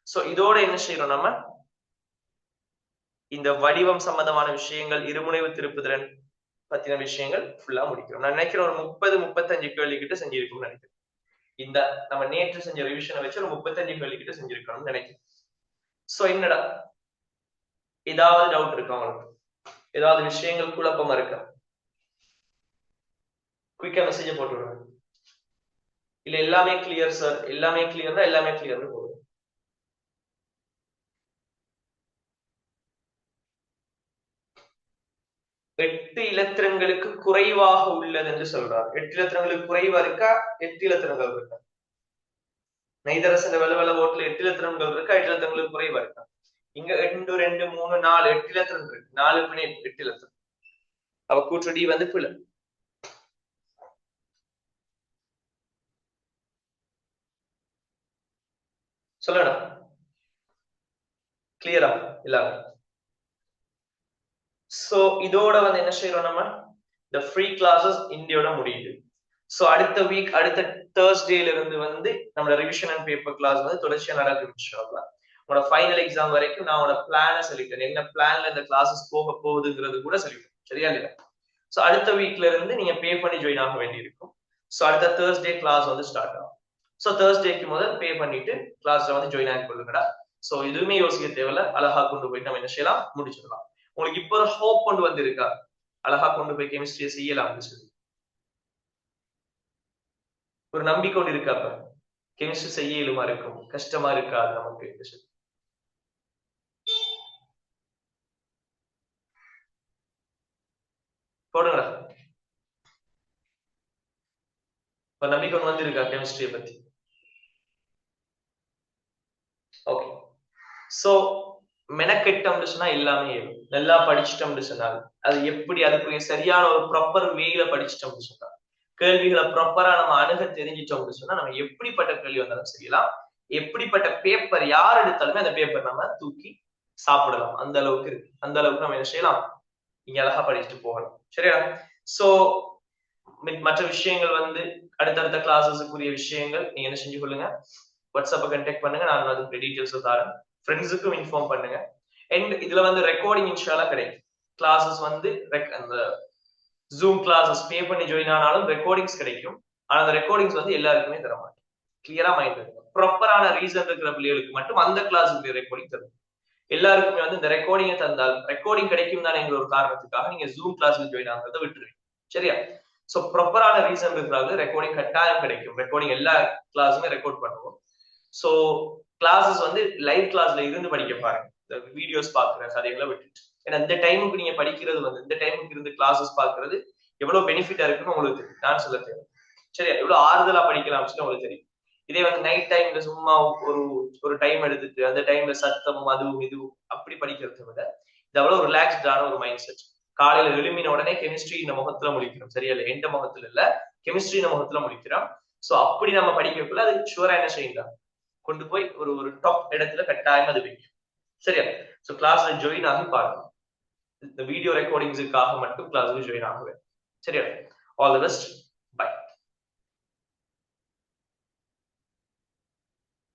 சோ இதோட என்ன செய்யறோம் நம்ம? இந்த வடிவம் சம்பந்தமான விஷயங்கள், இருமுனைவு திருப்புதிறன் பத்தின விஷயங்கள் ஃபுல்லா முடிக்கிறோம். நான் நினைக்கிறேன் ஒரு 30-35 கேள்வி கிட்ட செஞ்சிருக்கோம்னு நினைக்கிறேன். இந்த நம்ம நேற்று செஞ்ச ரிவிஷனை வச்சு ஒரு 35 கேள்வி கிட்ட செஞ்சிருக்கணும்னு நினைக்கிறேன். சோ என்னடா, ஏதாவது டவுட் இருக்கா உங்களுக்கு? ஏதாவது விஷயங்கள் குழப்பமா இருக்கா? குயிக்கா மெசேஜ் போட்டு விடுங்க. இல்ல எல்லாமே கிளியர் சார், எல்லாமே கிளியர்னா எல்லாமே கிளியர்னு போடுங்க. எட்டு இலத்திரங்களுக்கு குறைவாக உள்ளது என்று சொல்றார். 8 இலத்திரங்களுக்கு குறைவா இருக்கா? 8 இலத்திரங்கள் இருக்கா? நைதரசன் வலுவளவு ஓட்டுல 8 இலத்திரங்கள் இருக்கா? 8 இலத்திரங்களுக்கு குறைவா இருக்கா? இங்க 2 2 3 4 8 இலத்திரம் இருக்கு. 4 பிணைப்பு 8 இலத்திரம். அவ கூற்று டி வந்து பிள்ளை. சொல்லடா, கிளியரா இல்ல? சோ இதோட வந்து என்ன செய்யறோம் நம்ம? இந்த ஃப்ரீ கிளாஸஸ் இந்தியோட முடியுது. சோ அடுத்த வீக், அடுத்த தேர்ஸ்டேல இருந்து வந்து நம்மளோட ரிவிஷன் அண்ட் பேப்பர் கிளாஸ் வந்து தொடர்ச்சியா நடக்கும். உங்களோட ஃபைனல் எக்ஸாம் வரைக்கும் நான் உங்களோட பிளான சொல்லிட்டேன். என்ன பிளான்ல இந்த கிளாஸஸ் போக போகுதுங்கிறது கூட சொல்லிட்டேன். சரியா இல்லையா? சோ அடுத்த வீக்ல இருந்து நீங்க பே பண்ணி ஜாயின் ஆக வேண்டி இருக்கும். சோ அடுத்த தேர்ஸ்டே கிளாஸ் வந்து ஸ்டார்ட் ஆகும். சோ தேர்ஸ்டேக்கு முதல் பே பண்ணிட்டு கிளாஸ்ல வந்து ஜாயின் ஆகி கொள்ளுங்கடா. சோ எதுவுமே யோசிக்க தேவையில்ல. அழகா கொண்டு போயிட்டு நம்ம என்ன செய்யலாம்? முடிச்சிடலாம். உங்களுக்கு இப்ப ஒரு ஹோப் கொண்டு வந்திருக்கா? அழகா கொண்டு போய் கெமிஸ்ட்ரியை செய்யலாம் சொல்லி ஒரு நம்பிக்கை கொண்டு இருக்கா? அப்ப கெமிஸ்ட்ரி செய்ய இயலுமா இருக்கும், கஷ்டமா இருக்காது நமக்கு. போடுங்களா? இப்ப நம்பிக்கை கொண்டு வந்திருக்கா கெமிஸ்ட்ரியை பத்தி? ஓகே. சோ மெனக்கெட்டோம்னு சொன்னா எல்லாமே நல்லா படிச்சுட்டோம்னு சொன்னால் அது எப்படி அதுக்குரிய சரியான ஒரு ப்ராப்பர் வேல படிச்சுட்டோம்னு சொன்னா கேள்விகளை ப்ராப்பரா நம்ம அணுக தெரிஞ்சிட்டோம்னு சொன்னா நம்ம எப்படிப்பட்ட கேள்வி வந்தாலும் செய்யலாம். எப்படிப்பட்ட பேப்பர் யார் எடுத்தாலுமே அந்த பேப்பர் நம்ம தூக்கி சாப்பிடலாம். அந்த அளவுக்கு இருக்கு. அந்த அளவுக்கு நம்ம என்ன செய்யலாம், நீங்க அழகா படிச்சுட்டு போகலாம். சரியா? சோ மற்ற விஷயங்கள் வந்து அடுத்தடுத்த கிளாஸஸுக்குரிய விஷயங்கள் நீங்க என்ன செஞ்சு கொள்ளுங்க, வாட்ஸ்அப்பை கண்டெக்ட் பண்ணுங்க. நான் அதுக்கு டீட்டெயில்ஸ் தரேன். ஃப்ரெண்ட்ஸுக்கும் இன்ஃபார்ம் பண்ணுங்க. அண்ட் இதுல வந்து ரெக்கார்டிங் இன்ஷால்லா கிடைக்கும். கிளாஸஸ் வந்து அந்த ஜூம் கிளாஸஸ் பே பண்ணி ஜாயின் ஆனாலும் ரெக்கார்டிங்ஸ் கிடைக்கும். ஆனா அந்த ரெக்கார்டிங்ஸ் வந்து எல்லாருக்குமே தர மாட்டேன். கிளியரா மைண்ட் இருக்கும். ப்ராப்பரான ரீசன் இருக்கிற பிள்ளைகளுக்கு மட்டும் அந்த கிளாஸுக்கு ரெக்கார்டிங் தரும். எல்லாருக்குமே வந்து இந்த ரெக்கார்டிங்கை தந்தால் ரெக்கார்டிங் கிடைக்கும் தானே என்ற ஒரு காரணத்துக்காக நீங்க ஜூம் கிளாஸுக்கு ஜாயின் ஆகிறத விட்டுருவீங்க. சரியா? சோ ப்ராப்பரான ரீசன் இருக்கிறாங்க ரெக்கார்டிங் கட்டாயம் கிடைக்கும். ரெக்கார்டிங் எல்லா கிளாஸுமே ரெக்கார்ட் பண்ணுவோம். சோ கிளாஸஸ் வந்து லைவ் கிளாஸ்ல இருந்து படிக்க பாருங்க. இந்த வீடியோஸ் பாக்குற கதைகளை விட்டுட்டு. ஏன்னா இந்த டைமுக்கு நீங்க படிக்கிறது வந்து இந்த டைமுக்கு இருந்து கிளாஸஸ் பாக்குறது எவ்வளவு பெனிஃபிட்டா இருக்குன்னு உங்களுக்கு தெரியும். நான் சொல்ல தெரியும். சரியா? எவ்வளவு ஆறுதலா படிக்கலாம் உங்களுக்கு தெரியும். இதே வந்து நைட் டைம்ல சும்மா ஒரு டைம் எடுத்துட்டு அந்த டைம்ல சத்தம் அதுவும் இதுவும் அப்படி படிக்கிறத விட இது அவ்வளவு ரிலாக்ஸ்டான ஒரு மைண்ட் செட். காலையில எழுமின உடனே கெமிஸ்ட்ரி இந்த முகத்துல முடிக்கிறோம். சரியா? இல்ல எந்த முகத்துல இல்ல, கெமிஸ்ட்ரி இந்த முகத்துல முடிக்கிறோம். சோ அப்படி நம்ம படிக்கக்குள்ள அது ஷுவரா என்ன செய்யலாம், கொண்டு போய் ஒரு டாப் இடத்துல கட்டாயம் அது வைக்கும். சரியா? சோ கிளாஸ்ல ஜாயின் ஆகி பாருங்க. இந்த வீடியோ ரெக்கார்டிங்ஸுக்காக மட்டும் கிளாஸ்ல ஜாயின் ஆகுவேன். சரியா? All the best.